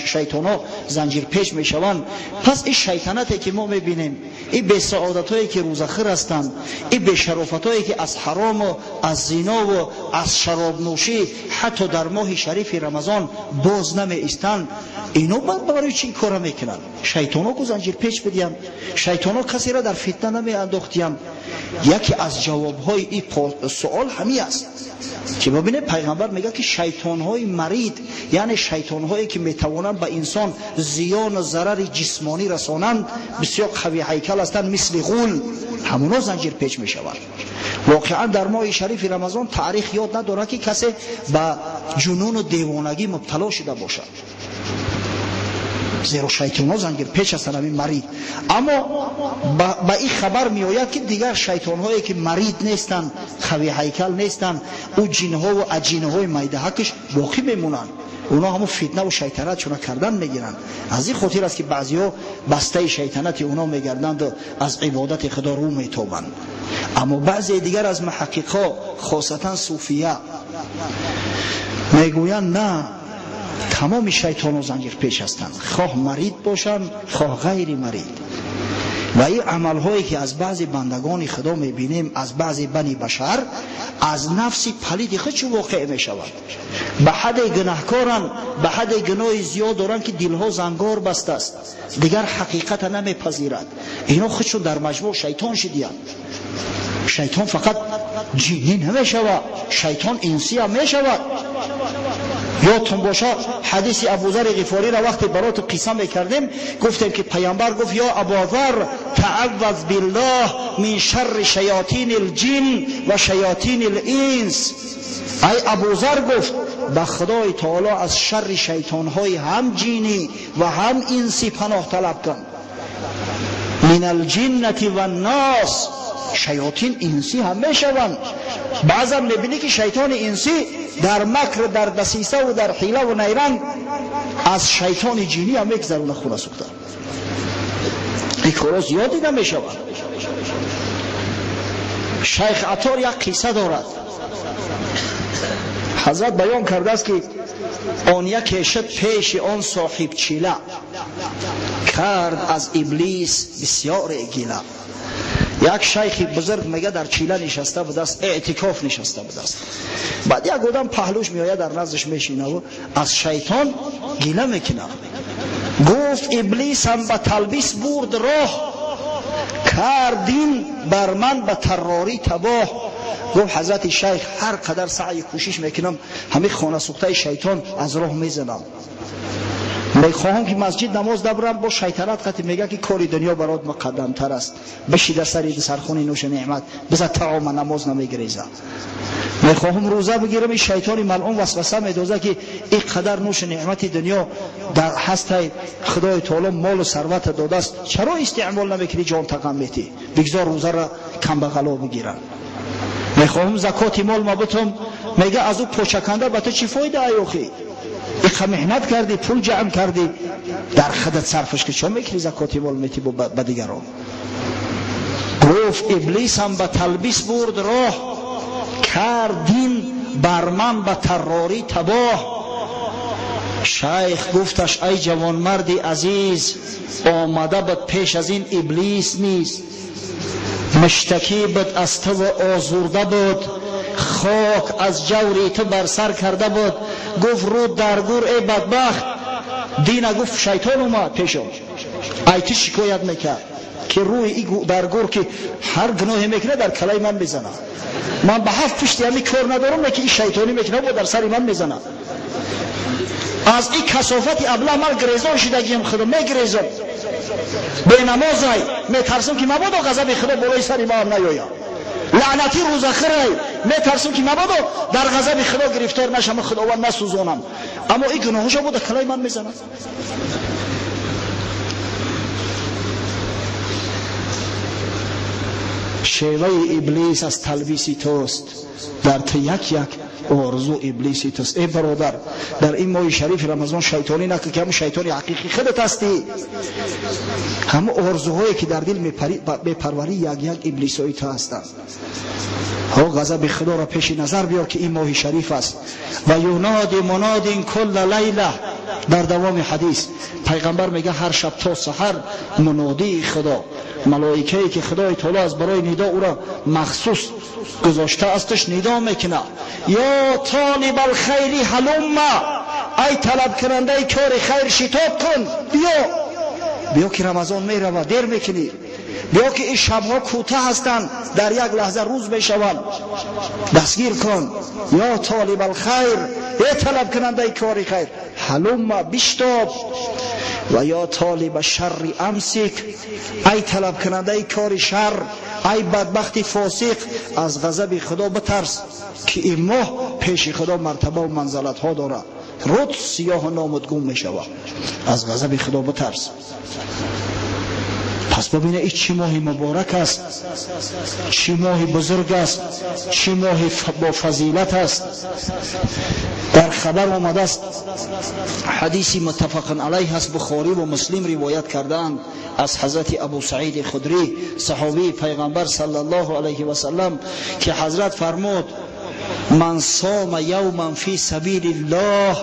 شیطانها زنجیر پیچ میشوند، پس این شیطنتی که ما میبینیم، این بی سعادتایی که روزخر هستند، این بی شرافتایی که از حرام و از زنا و از شراب نوشی حتی در ماه شریف رمضان باز نمی ایستند، اینو برای چی کار میکنن؟ شیطانها کو زنجیر پیچ بدیم؟ شیطانها کسی را در فتنه نمی انداختیم؟ یکی از جوابهای این سوال همین است که ببینید پیغمبر میگه که شیطانهای مرید یعنی شیطانهایی که میتوانند به انسان زیان و ضرر جسمانی رسانند، بسیار قوی هیکل هستند، مثل غول، همونا زنجیر پیچ میشوند. واقعا در ماه شریف رمضان تاریخ یاد نداره که کسی به جنون و دیوانگی مبتلا شده باشد، زیرا شیطان ها زنجیر پیچ هستند همین مرید. اما با این خبر می آید که دیگر شیطان هایی که مرید نیستند، قوی هیکل نیستند، او جن ها و اجینه های میدهکش باقی بمونند، اونا همون فتنه و شیطنت چونه کردن میگیرند. از این خاطر است که بعضی ها بسته شیطنت اونا میگردند و از عبادت خدا رو میتوبند. اما بعضی دیگر از محققا خاصتا صوفیه میگویند نه، تمام شیطان و زنجیر پیچ هستند، خواه مرید باشند خواه غیر مرید. و این عمل هایی که از بعضی بندگان خدا میبینیم، از بعضی بنی بشر، از نفسی پلید خود چه واقع میشود. به حد گناهکارن، به حد گناه زیاد دارن که دلها زنگار بسته است، دیگر حقیقت نمیپذیرد. اینا خودشون در مجموع شیطان شدیند. شیطان فقط جنی نمیشود، شیطان انسی هم میشود. یادتون باشه حدیث ابوذر غفاری را وقتی برات قصه میکردیم گفتیم که پیامبر گفت یا ابوذر تعوذ بالله من شر شیاطین الجن و شیاطین الانس. ای ابوذر گفت به خدای تعالی از شر شیطانهای هم جنی و هم انسی پناه طلب کن. من الجنة و الناس، شیاطین انسی هم میشوند. بعضا میبینی که شیطان انسی در مکر، در دسیسه و در حیله و نیرنگ از شیطان جنی هم میگذرونه خونه سوخته. این کارا زیاد دیده میشود. شیخ عطار یک قصه دارد، حضرت بیان کرده است که آن یکی شد پیش آن صاحب چیله، کرد از ابلیس بسیار گیله. یک شیخ بزرگ میگه در چیله نشسته بود است، اعتکاف نشسته بود است. بعد یک آدم پهلوش میآید در نزدش میشینه و از شیطان گیله میکنه. گفت ابلیس هم به تلبیس برد راه، کردین بر من به طراری تباه. گفت حضرت شیخ هر قدر سعی کوشش میکنم همه خانه سوخته شیطان از راه میزنم. میخواهم که مسجد نماز دبرم با شیطنت قطع میگه که کاری دنیا برات مقدم تر است، بشی در سری سرخونی نوش نعمت بذار تعام نماز نمیگریزه. میخواهم روزه بگیرم، این شیطان ملعون وسوسه میدوزه که این قدر نوش نعمت دنیا در هست خدای تعالی مال و ثروت داده است، چرا استعمال نمیکنی جان تقم میتی؟ بگذار روزه را کم بغلا بگیرن. میخواهم زکات مال ما بتم، میگه از او پوچکنده به تو چی فایده ایوخی؟ ایخ محنت کردی پول جمع کردی در خدت صرفش که چون میکنی زکات مال میتی به دیگران. گفت ابلیس هم به تلبیس برد راه، کردین بر من به طراری تباه. شیخ گفتش ای جوان مردی عزیز، آمده بود پیش از این ابلیس نیست، مشتکی بود از تو و آزرده بود، خاک از جوری تو بر سر کرده بود. گفت رو درگور ای بدبخت. دینه گفت شیطان اومد پیشم، ای تو شکایت میکرد که روی ای درگور که هر گناهی میکنه در کلای من بزنه، من به هفت پشتی همی کار ندارم که این شیطانی میکنه و در سر من میزنه. از این کثافت ابله من گریزان شدگیم خدا میگریزم، به نمازای میترسم که مبادا غضب خدا بالای سر ما هم نیاید، لعنتی روز آخر میترسم که مبادا در غضب خدا گرفتار نشم، خداوند نسوزانم، اما این گناهشو بود کلای من میزنه. شیوه ابلیس از تلبیسی توست، در تو یک آرزو ابلیسی توست. ای برادر، در این ماه شریف رمضان شیطانی نکن که همون شیطانی حقیقی خودت هستی، همون آرزوهایی که در دل میپروری یک ابلیسایی تو هستند. ها غضب خدا را پیش نظر بیار که این ماه شریف است. و ینادی مناد کل لیله، در دوام حدیث پیغمبر میگه هر شب تا سحر منادی خدا، ملائکه‌ای که خدای تعالی از برای ندا او را مخصوص گذاشته استش ندا میکنه، یا طالب الخیر هلم، ای طلب کننده کار خیر شتاب کن، بیا که رمضان میرود، دیر میکنی، بیا که این شبها کوتاه هستند، در یک لحظه روز میشوند، دستگیر کن. یا طالب الخیر، ای طلب کننده کار خیر، هلم بشتاب. و یا طالب الشر امسک، ای طلب کننده کار شر، ای بدبخت فاسق، از غضب خدا بترس که این ماه پیش خدا مرتبه و منزلت ها داره، رد سیاه و نامدگون می شود. از غضب خدا بترس. پس ببینه این چی ماهی مبارک است، چی ماهی بزرگ است، چی ماهی با فضیلت است. در خبر آمده است، حدیثی متفق علیه است، بخاری و مسلم روایت کردند از حضرت ابو سعید خدری صحابی پیغمبر صلی الله علیه و سلم که حضرت فرمود من صام یوما فی سبیل الله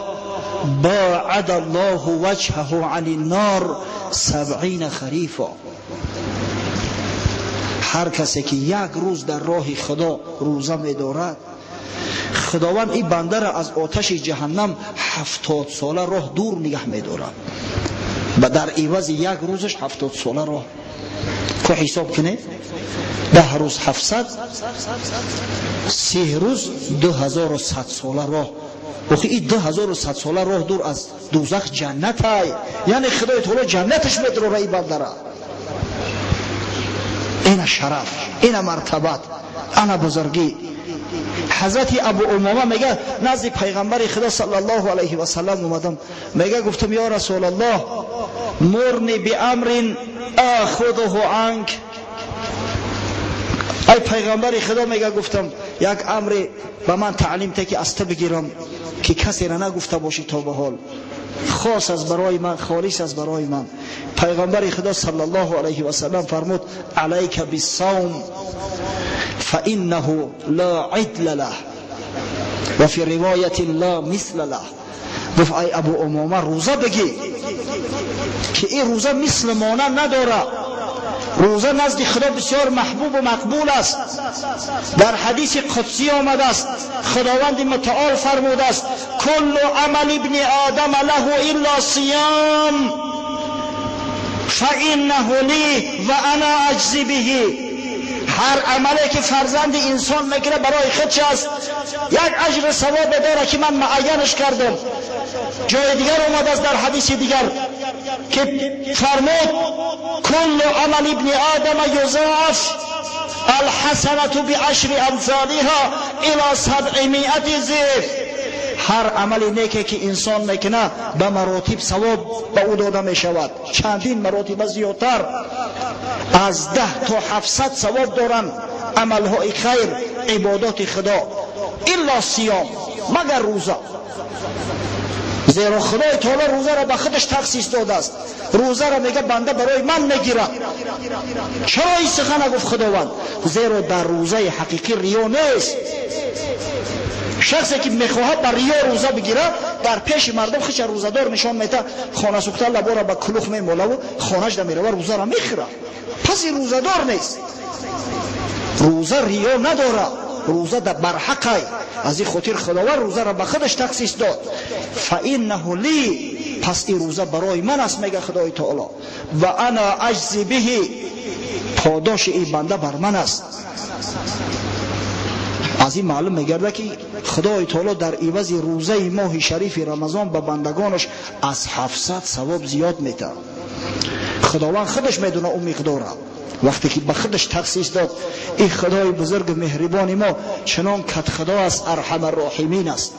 باعد الله وجهه عن النار 70 خریفا. هر کسی که یک روز در راه خدا روزه می دارد، خداوند این بنده را از آتش جهنم 70 ساله راه دور نگه می دارد و در عوض یک روزش 70 ساله راه. که حساب کنه 10 روز 700، 30 روز 2100 ساله راه. وقتی این 2100 ساله راه دور از دوزخ جنت های، یعنی خدای تعالی جنتش می داره این بنده را. این شرف، این مرتبت، این بزرگی. حضرت ابو امامه میگه نزد پیغمبر خدا صلی الله علیه و سلم اومدم، میگه گفتم یا رسول الله مرنی بامر اخذه عنک. ای پیغمبر خدا، میگه گفتم یک امر به من تعلیم ده که از تو بگیرم که کسی را نگفته باشی تا به حال، خاص از برای من، خالص از برای من. پیغمبر خدا صلی الله علیه و سلم فرمود علیک بالصوم فانه لا عدل له و فی روایت لا مثل له. گفت ای ابو امامه روزه بگی که این روزه مثل مانند نداره روزه نزد خدا بسیار محبوب و مقبول است. در حدیث قدسی آمده است، خداوند متعال فرموده است کل عمل ابن آدم له الا صیام فانه لی و انا اجزی به. هر عملی که فرزند انسان میکنه برای خودش است، یک اجر ثواب داره که من معینش کردم. جای دیگر اومده است در حدیث دیگر که فرمود کل عمل ابن آدم یضاعف الحسنة بعشر امثالها الى 700 ضعف. هر عمل نیکی که انسان میکنه به مراتب ثواب به او داده میشود، چندین مراتب زیادتر، از 10 تا 700 ثواب دارن عملهای خیر، عبادات خدا، الا صیام، مگر روزه. زیرا خدای تعالی روزه را به خودش تخصیص داده است. روزه را میگه بنده برای من میگیرم. چرا این سخن گفت خداوند؟ زیرا در روزه حقیقی ریا نیست. شخصی که میخواهد در ریا روزه بگیره در پیش مردم خودش روزه‌دار نشان میده، خانه سوخته لبا را به کلوخ میماله و خانه‌اش در میره و روزه را میخوره. پس این روزه‌دار نیست. روزه ریا نداره، روزه در برحقه. از این خاطر خداوند روزه را به خودش تخصیص داد. فانه لی، پس این روزه برای من است میگه خدای تعالی، و انا اجزی به، پاداش این بنده بر من است. از این معلوم میگرده که خدای تعالی در عوض روزه ماه شریف رمضان به بندگانش از 700 ثواب زیاد میده. خداوند خودش میدونه اون مقداره. وقتی که به خودش تخصیص داد، این خدای بزرگ مهربان ما چنان کت خدا است، ارحم الراحمین است.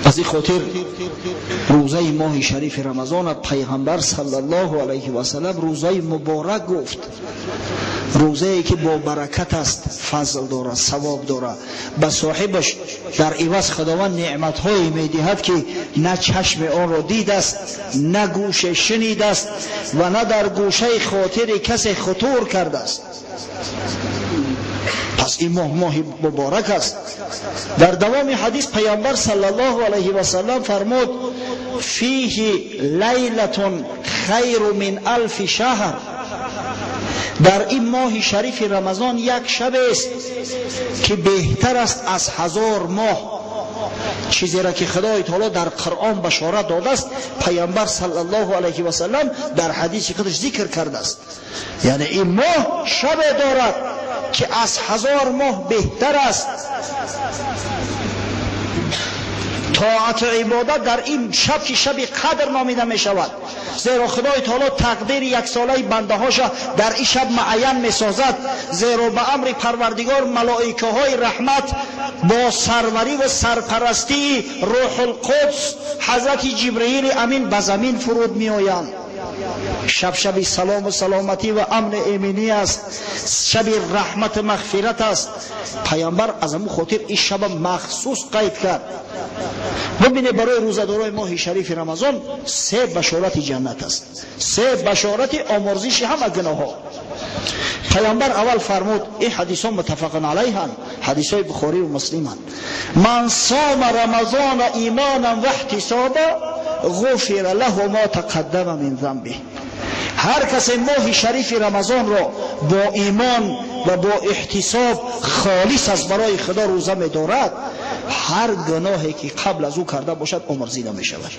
از این خاطر روزه ماه شریف رمضان پیغمبر صلی الله علیه و سلم روزه مبارک گفت. روزه‌ای که با برکت است، فضل داره، ثواب داره. به صاحبش در عوض خداوند نعمت‌هایی می‌دهد که نه چشم آن را دیده است، نه گوش شنیده است و نه در گوشه خاطر کسی خطور کرده است. پس این ماه مبارک است. در دوام حدیث پیامبر صلی الله علیه و سلم فرمود فیه لیلة خیر من 1000 شهر. در این ماه شریف رمضان یک شب است که بهتر است از 1000 ماه. چیزی را که خدای تعالی در قرآن بشارت داده است، پیامبر صلی الله علیه و سلم در حدیث خودش ذکر کرده است. یعنی این ماه شب دارد که از 1000 ماه بهتر است. طاعت و عبادت در این شب که شب قدر نامیده می شود، زیرا خدای تعالی تقدیر یک ساله بنده هاش در این شب معین می سازد. زیرا به امر پروردگار ملائکه های رحمت با سروری و سرپرستی روح القدس حضرت جبرئیل امین به زمین فرود می آیند. شب سلام و سلامتی و امن ایمنی است، شب رحمت مغفرت است. پیامبر از همون خاطر این شب مخصوص قید کرد. ببینید برای روزه‌دارای ماه شریف رمضان 3 بشارت جنت است، 3 بشارت آمرزش همه گناه ها. پیامبر اول فرمود، این حدیثان متفق علیهن، حدیثای بخاری و مسلمن، من صام رمضان ایمانا و احتسابا غفر له ما تقدم من ذنبه. هر کس ماه شریف رمضان را با ایمان و با احتساب خالص از برای خدا روزه می دارد، هر گناهی که قبل از او کرده باشد آمرزیده می شود.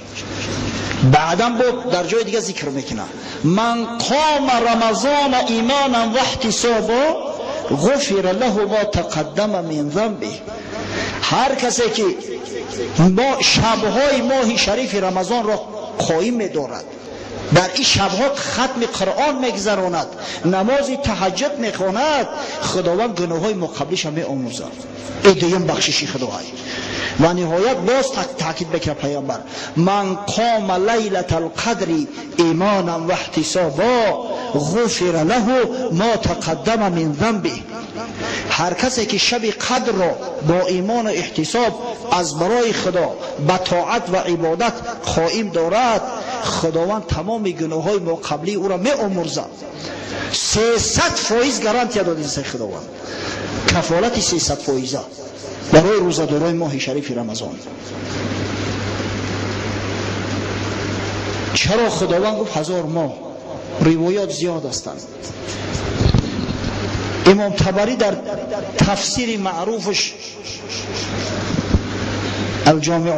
بعدم بود در جای دیگه ذکر میکنه من قام رمضان ایمانا و احتسابا غفر له ما تقدم من ذنبه. هر کسی که شبهای ماه شریف رمضان را قائم می دارد، در این شبها ختم قرآن میگذراند، نماز تهجد میخواند، خداوند گناههای ما قبلش هم میآمرزد. این دویم بخششی خداوند. و نهایت باز تاکید بکنه پیامبر من قام لیلة القدر ایمانا و احتسابا غفر له ما تقدم من ذنبه. هر کسی که شب قدر را با ایمان و احتساب از برای خدا به طاعت و عبادت قائم دارد، خداوند تمام گناههای ما قبلی او را می آمرزد. 300% گارانتی داد این خداوند، کفالت 300% برای روزه‌دارای ماه شریف رمضان. چرا خداوند گفت 1000 ماه؟ روایات زیاد هستند. امام طبری در تفسیر معروفش الجامع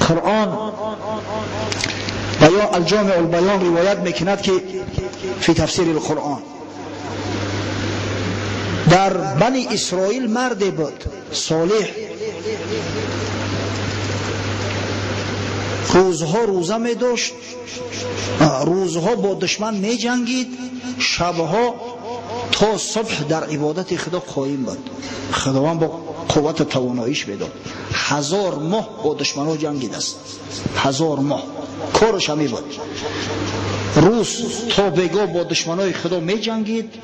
القرآن و یا الجامع البیان روایت میکند که فی تفسیر القرآن در بنی اسرائیل مردی بود صالح، روزها روزه می داشت، روزها با دشمن می جنگید، شبها تا صبح در عبادت خدا قایم بود. خداوند با قوت تواناییش میداد. 1000 ماه با دشمنها جنگید است. 1000 ماه کارش همی بود. روز تا بیگاه با دشمنای خدا می جنگید،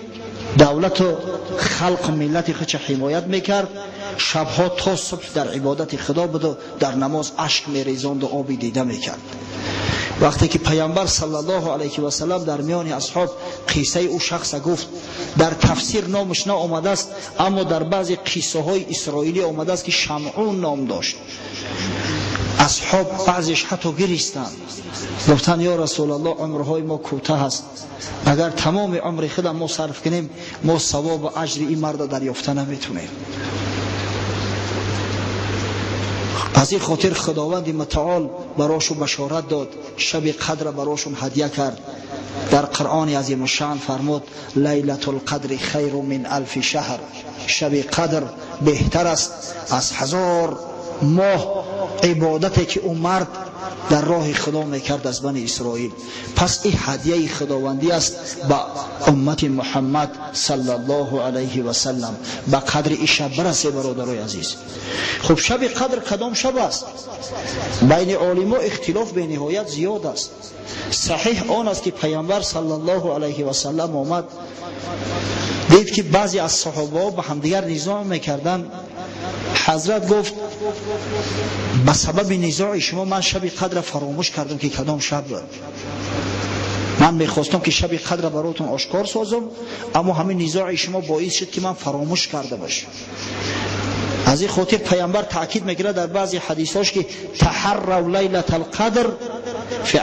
دولت و خلق ملت خودش حمایت میکرد، شبها تا صبح در عبادت خدا بود و در نماز اشک میریزاند و آبی دیده میکرد. وقتی که پیامبر صلی الله علیه و سلم در میان اصحاب قصه او شخص گفت، در تفسیر نامش نه آمده است، اما در بعضی قصه های اسرائیلی آمده است که شمعون نام داشت. اصحاب بعضیش حتی گریستند، گفتن یا رسول الله عمرهای ما کوتاه است، اگر تمام عمر خود ما صرف کنیم ما ثواب و اجر این مرد دریافت نمیتونیم. از این خاطر خداوند متعال براشون بشارت داد، شب قدر براشون هدیه کرد. در قرآن عظیم الشأن فرمود لیلة القدر خیر من 1000 شهر، شب قدر بهتر است از 1000 ماه عبادتی که اون مرد در راه خدا میکرد از بنی اسرائیل. پس این هدیه خداوندی است با امت محمد صلی الله علیه و سلم. با قدر این شب برسه برادرای عزیز. خب شب قدر کدام شب است؟ بین علما اختلاف به نهایت زیاد است. صحیح آن است که پیامبر صلی الله علیه و سلم آمد، دید که بعضی از صحابه با همدیگر نزاع میکردن. حضرت گفت به سبب نزاع شما من شب قدر فراموش کردم که کدام شب بود. من میخواستم که شب قدر براتون آشکار سازم، اما همین نزاع شما باعث شد که من فراموش کرده باشم. از این خاطر پیامبر تاکید میکنه در بعضی حدیثاش که تحروا لیلة القدر فی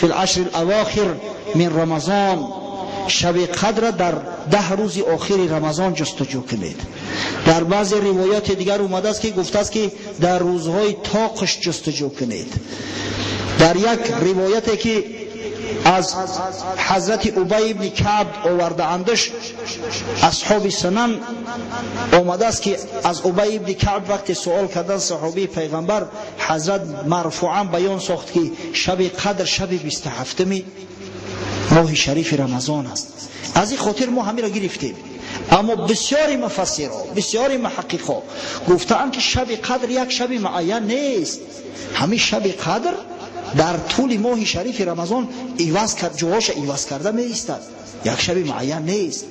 العشر الاواخر من رمضان، شب قدر در 10 روز آخر رمضان جستجو کنید. در بعضی روایات دیگر اومده است که گفته است که در روزهای طاقش جستجو کنید. در یک روایتی که از حضرت ابی بن کعب آورده اندش اصحاب سنن آمده است که از ابی بن کعب وقتی سوال کردن صحابی پیغمبر، حضرت مرفوعا بیان ساخت که شب قدر شب 27 ماه شریف رمضان است. از این خاطر ما همین را گرفتیم. اما بسیاری مفسرها بسیاری محققها گفتند که شب قدر یک شب معین نیست. همین شب قدر در طول ماه شریف رمضان ایواز کرد، جواش ایواز کرده می ایستد، یک شب معین نیست.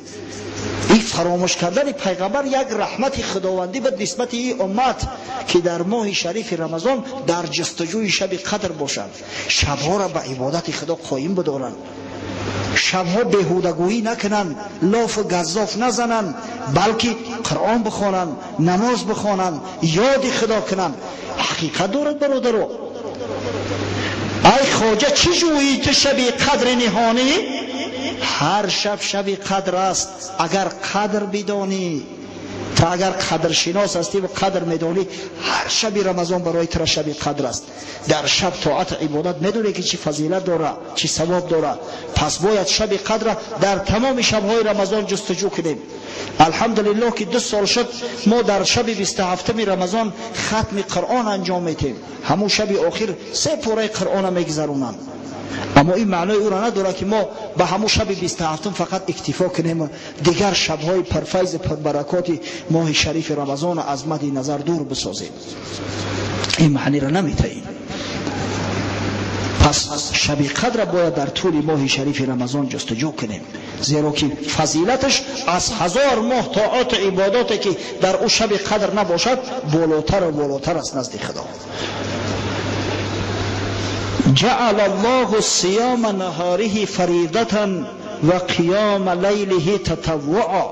این فراموش کردن پیغمبر یک رحمت خداوندی به نسبت این امت که در ماه شریف رمضان در جستجوی شب قدر باشند، شبها را به عبادت خدا قایم بدارند، شبها بیهودگویی نکنند، لاف و گزاف نزنند، بلکه قرآن بخوانند، نماز بخوانند، یاد خدا کنند. حقیقت دارد برادرو. ای خواجه چی جویی تو شب قدر نهانی؟ هر شب شب قدر است اگر قدر بدانی. تا اگر قدر شناس هستی و قدر میدانی، هر شب رمضان برای تو شب قدر است. در شب طاعت عبادت میدونی که چی فضیلت داره، چی ثواب داره. پس باید شب قدر در تمام شبهای رمضان جستجو کنیم. الحمدلله که 2 سال شد ما در شب 27 رمضان ختم قرآن انجام میدیم. همون شب آخر 3 پاره قرآن میگذرونن. اما این معنی او را نداره که ما به همون شب 27 فقط اکتفا کنیم، دیگر شبهای پرفیض پربرکات ماه شریف رمضان از مد نظر دور بسازیم. این معنی را نمیتهیم. پس شب قدر باید در طول ماه شریف رمضان جستجو کنیم، زیرا که فضیلتش از 1000 ماه طاعات عباداتی که در او شب قدر نباشد بالاتر و بالاتر است نزد خدا. جعل الله صيام نهاره فریضة و قیام لیله تطوعا.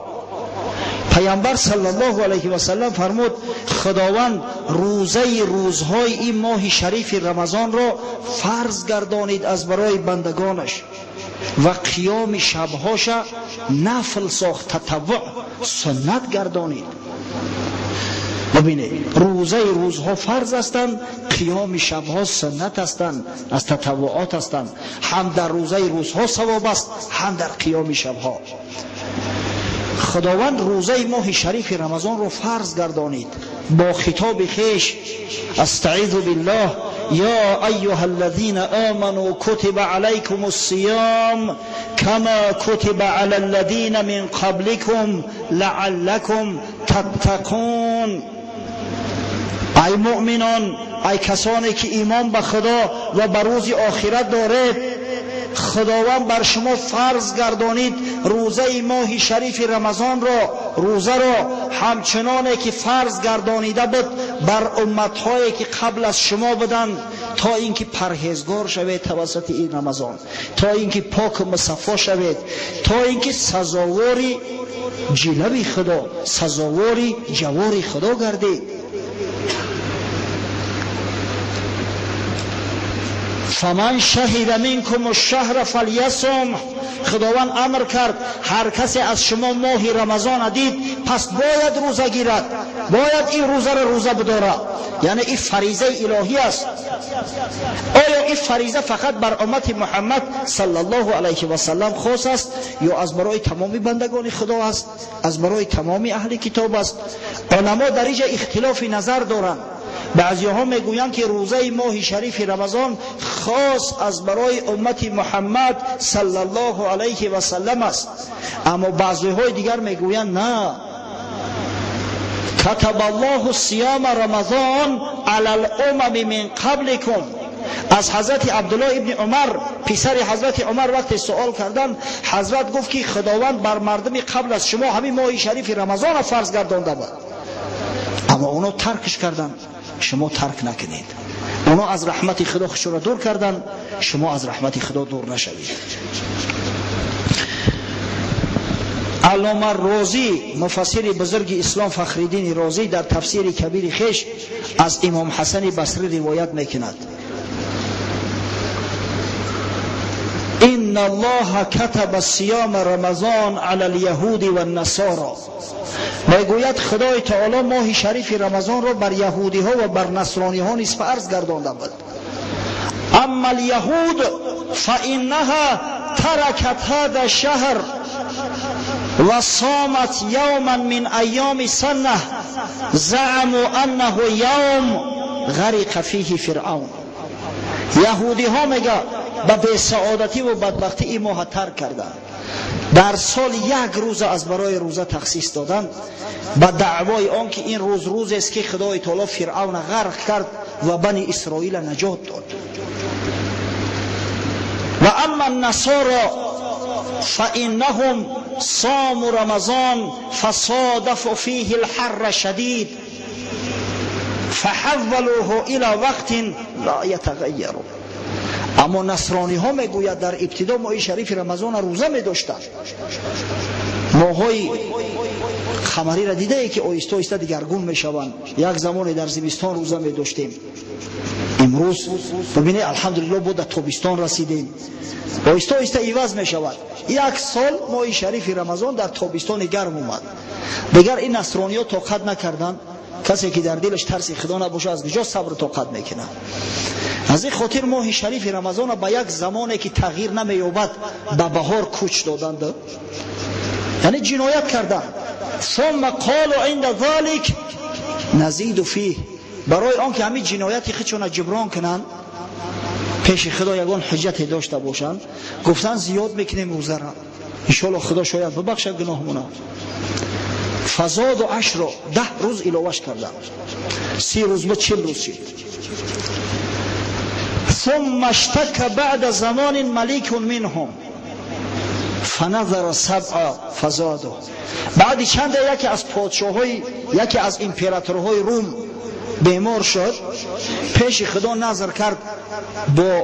پیامبر صلی الله علیه و سلم فرمود خداوند روزهای این ماه شریف رمضان را فرض گردانید از برای بندگانش. و قیام شبهاش نفل ساخت، تطوع سنت گردانید. ببینید روزه روزها فرض هستند، قیام شبها سنت هستند، از تطوعات هستند. هم در روزه روزها ثواب است، هم در قیام شبها. خداوند روزه ماه شریف رمضان رو فرض گردانید با خطاب خویش: استعیذ بالله یا ایها الذین آمنوا کتب علیکم الصیام کما کتب علی الذین من قبلکم لعلکم تتقون. ای مؤمنان، ای کسانی که ایمان به خدا و به روز آخرت دارید، خداوند بر شما فرض گردانید روزه ماه شریف رمضان را، روزه را همچنانه که فرض گردانیده بود بر امتهایی که قبل از شما بودند، تا اینکه پرهیزگار شوید توسط این رمضان، تا اینکه پاک و مصفا شوید، تا اینکه سزاواری جلوی خدا، سزاواری جواری خدا گردید. فمن شهد منکم الشهر فلیصم. خداوند امر کرد هر کسی از شما ماه رمضان دید پس باید روزه گیرد، باید این روزه را روزه بدارد. یعنی این فریضه الهی است. آیا این فریضه فقط بر امت محمد صلی الله علیه و سلم خاص است یا از برای تمامی بندگان خدا است، از برای تمامی اهل کتاب است؟ علما در اینجا اختلاف نظر دارند. بعضی ها میگویند که روزه ماه شریف رمضان خاص از برای امت محمد صلی الله علیه و سلم است، اما بعضی های دیگر میگویند نه، کتب الله الصیام رمضان علی الامم من قبلکم. از حضرت عبدالله ابن عمر پسر حضرت عمر وقتی سوال کردند، حضرت گفت که خداوند بر مردم قبل از شما همین ماه شریف رمضان را فرض گردانده بود، اما اونو ترکش کردند، شما ترک نکنید. اونا از رحمت خدا خودشون را دور کردن، شما از رحمت خدا دور نشوید. علامه رازی مفسر بزرگ اسلام فخرالدین رازی در تفسیر کبیر خویش از امام حسن بصری روایت میکند: ان الله کتب صیام رمضان علی الیهود و النصارى. میگوید خدای تعالی ماه شریف رمضان را بر یهودی ها و بر نصرانی ها نیز فرض گردانده بود. اما الیهود فانها ترکت هذا الشهر و صامت یوما من ایام سنه زعموا انه یوم غرق فیه فرعون. یهودی ها میگه به بی‌سعادتی و بدبختی این ماه ترک کردند، در سال یک روز از برای روزه تخصیص دادند به دعوای آن که این روز روزی است که خدای تعالی فرعون غرق کرد و بنی اسرائیل نجات داد. و اما النصارى فانهم صاموا رمضان فصادفوا فيه الحر شدید فحولوه الى وقت لا يتغير. اما نصرانی ها میگوید در ابتدا ماه شریف رمضان روزه می داشتند. ماهای خمری را دیده ای که آیسته آیسته دیگرگون می شوند. یک زمان در زمستان روزه می داشتیم، امروز ببینید الحمدلله بود در تابستان رسیدیم، آیسته آیسته عوض می شود. یک سال ماه شریف رمضان در تابستان گرم اومد. دیگر این نصرانی ها طاقت نکردند. کسی که در دلش ترس خدا نباشه از کجا صبر و طاقت میکنه؟ از این خاطر ماه شریف رمضان به یک زمانی که تغییر نمییابد به بهار کوچ دادند، یعنی جنایت کردند. ثم قالوا عند ذلك نزيد فيه. برای آنکه همین جنایتی خودشون جبران کنند، پیش خدا یگان حجت داشته باشند، گفتن زیاد میکنیم روزه را، ان شاء الله خدا شاید ببخشه گناهمون. فزاد و 10 روز الهش کردن، 30 روز با 40 روز شد. ثم اشتك بعد زمان ملك منهم فنظر 7 فزاده. بعد چند یکی از پادشاهای، یکی از امپراتورهای روم بیمار شد، پیش خدا نظر کرد با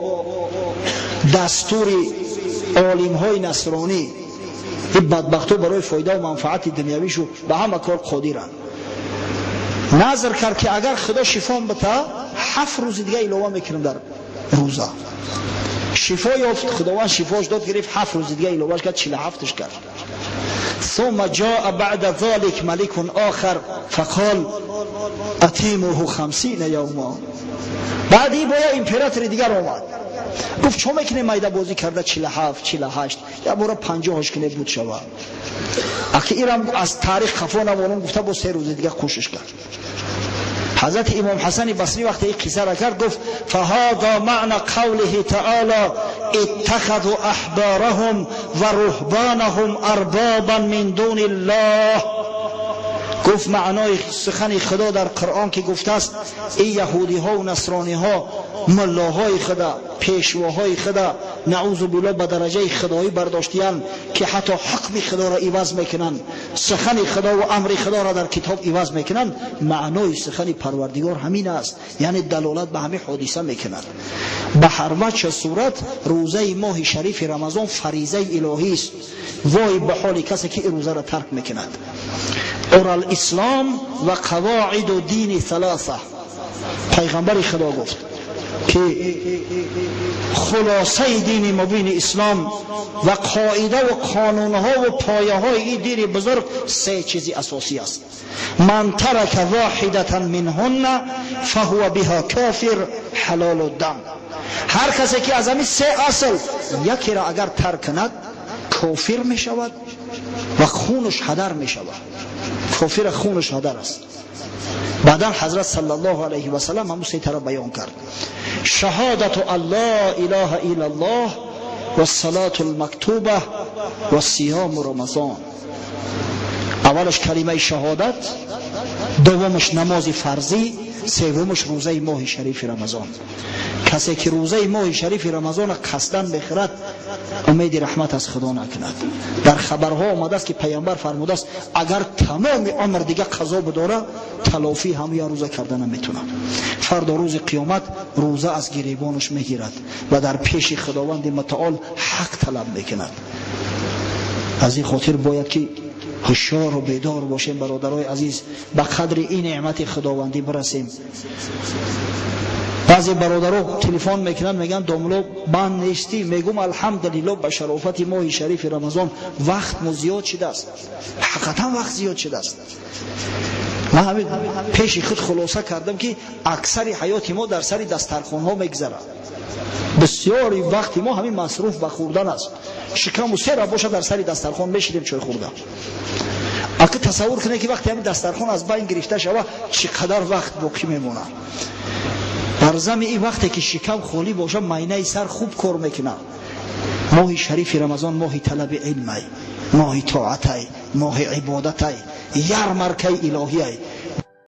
دستور عالم های نصرانی. این بدبختو برای فایده و منفعت دنیویشو به همه کار قادرن. نظر کرد که اگر خدا شفا بده 7 روز دیگه الهام میکنم در روزه. شفا یافت، خداوند شفاش داد، گرفت 7 روز دیگه علاوهش کرد 47ش کرد. ثم جاء بعد ذلك ملك آخر فقال اتیموه 50 یوما. بعدی باید امپراتور دیگر اومد گفت چون میکنه مایده بازی کرده 47 48 یا برو 50 کنه بود شود. اخی ایرم از تاریخ خفا نمونم، گفته با 3 روز دیگه خوشش کرد. حضرت امام حسن بصری وقتی این قصه را کرد گفت فهذا معنی قوله تعالی اتخذوا احبارهم و رهبانهم اربابا من دون الله. گفت معنای سخن خدا در قرآن که گفته است این یهودی ها و نصرانی ها ملاهای خدا، پیشواهای خدا، نعوذ بالله به درجه خدایی برداشتیان که حتی حکم خدا را عوض میکنن، سخن خدا و امر خدا را در کتاب عوض میکنن. معنای سخن پروردگار همین است، یعنی دلالت به همین حادثه میکنند. به هر وجه صورت روزه ماه شریف رمضان فریضه الهی است. وای به حال کسی که این روزه را ترک میکند. اور الاسلام و قواعد و دین ثلاثه، پیغمبر خدا گفت که خلاصه دین مبین اسلام و قاعده و قانونها و پایه های این دین بزرگ 3 چیزی اساسی است. من ترک واحدة منهن فهو بها کافر حلال الدم. هر کسی که از همین 3 اصل یکی را اگر ترک کند کافر می شود و خونش هدر می شود. کافر خونش هدر است. بعدا حضرت صلی الله علیه و سلم همون 3 طرف بیان کرد. شهادت الله اله الا الله و الصلاة المکتوبه و صیام رمضان. اولش کلمه شهادت، دومش نماز فرضی، سومش روزه ماه شریف رمضان. کسی که روزه ماه شریف رمضان قصدن بخیرد امید رحمت از خدا نکند. در خبرها آمده است که پیامبر فرموده است اگر تمام عمر دیگه قضا بداره تلافی همه روزه کردن نمیتونه. فردا روز قیامت روزه از گریبانش میگیرد و در پیش خداوند متعال حق طلب میکند. از این خاطر باید که هوشیار و بیدار باشیم برادرای عزیز، به قدر این نعمت خداوندی برسیم. بعضی برادرها تلفن میکنن میگن داملو بند نیستی، میگم الحمدلله به شرافت ماه شریف رمضان وقت مو زیاد شده است. حقیقتا وقت زیاد شده است. من همین پیش خود خلاصه کردم که اکثر حیات ما در سر دسترخوان ها میگذره. بسیاری وقت ما همین مصروف به خوردن است. شکم و سر باشه در سر دسترخوان میشیدیم چای خوردن. اگه تصور کنه که وقتی همین دسترخوان از بین گرفته شود چقدر وقت باقی میمونه. در زمین این وقتی که شکم خالی باشه معینه سر خوب کار میکنه. ماه شریف رمضان ماه طلب علم، ماه طاعت، ماه عبادت، یارمرکه الهی.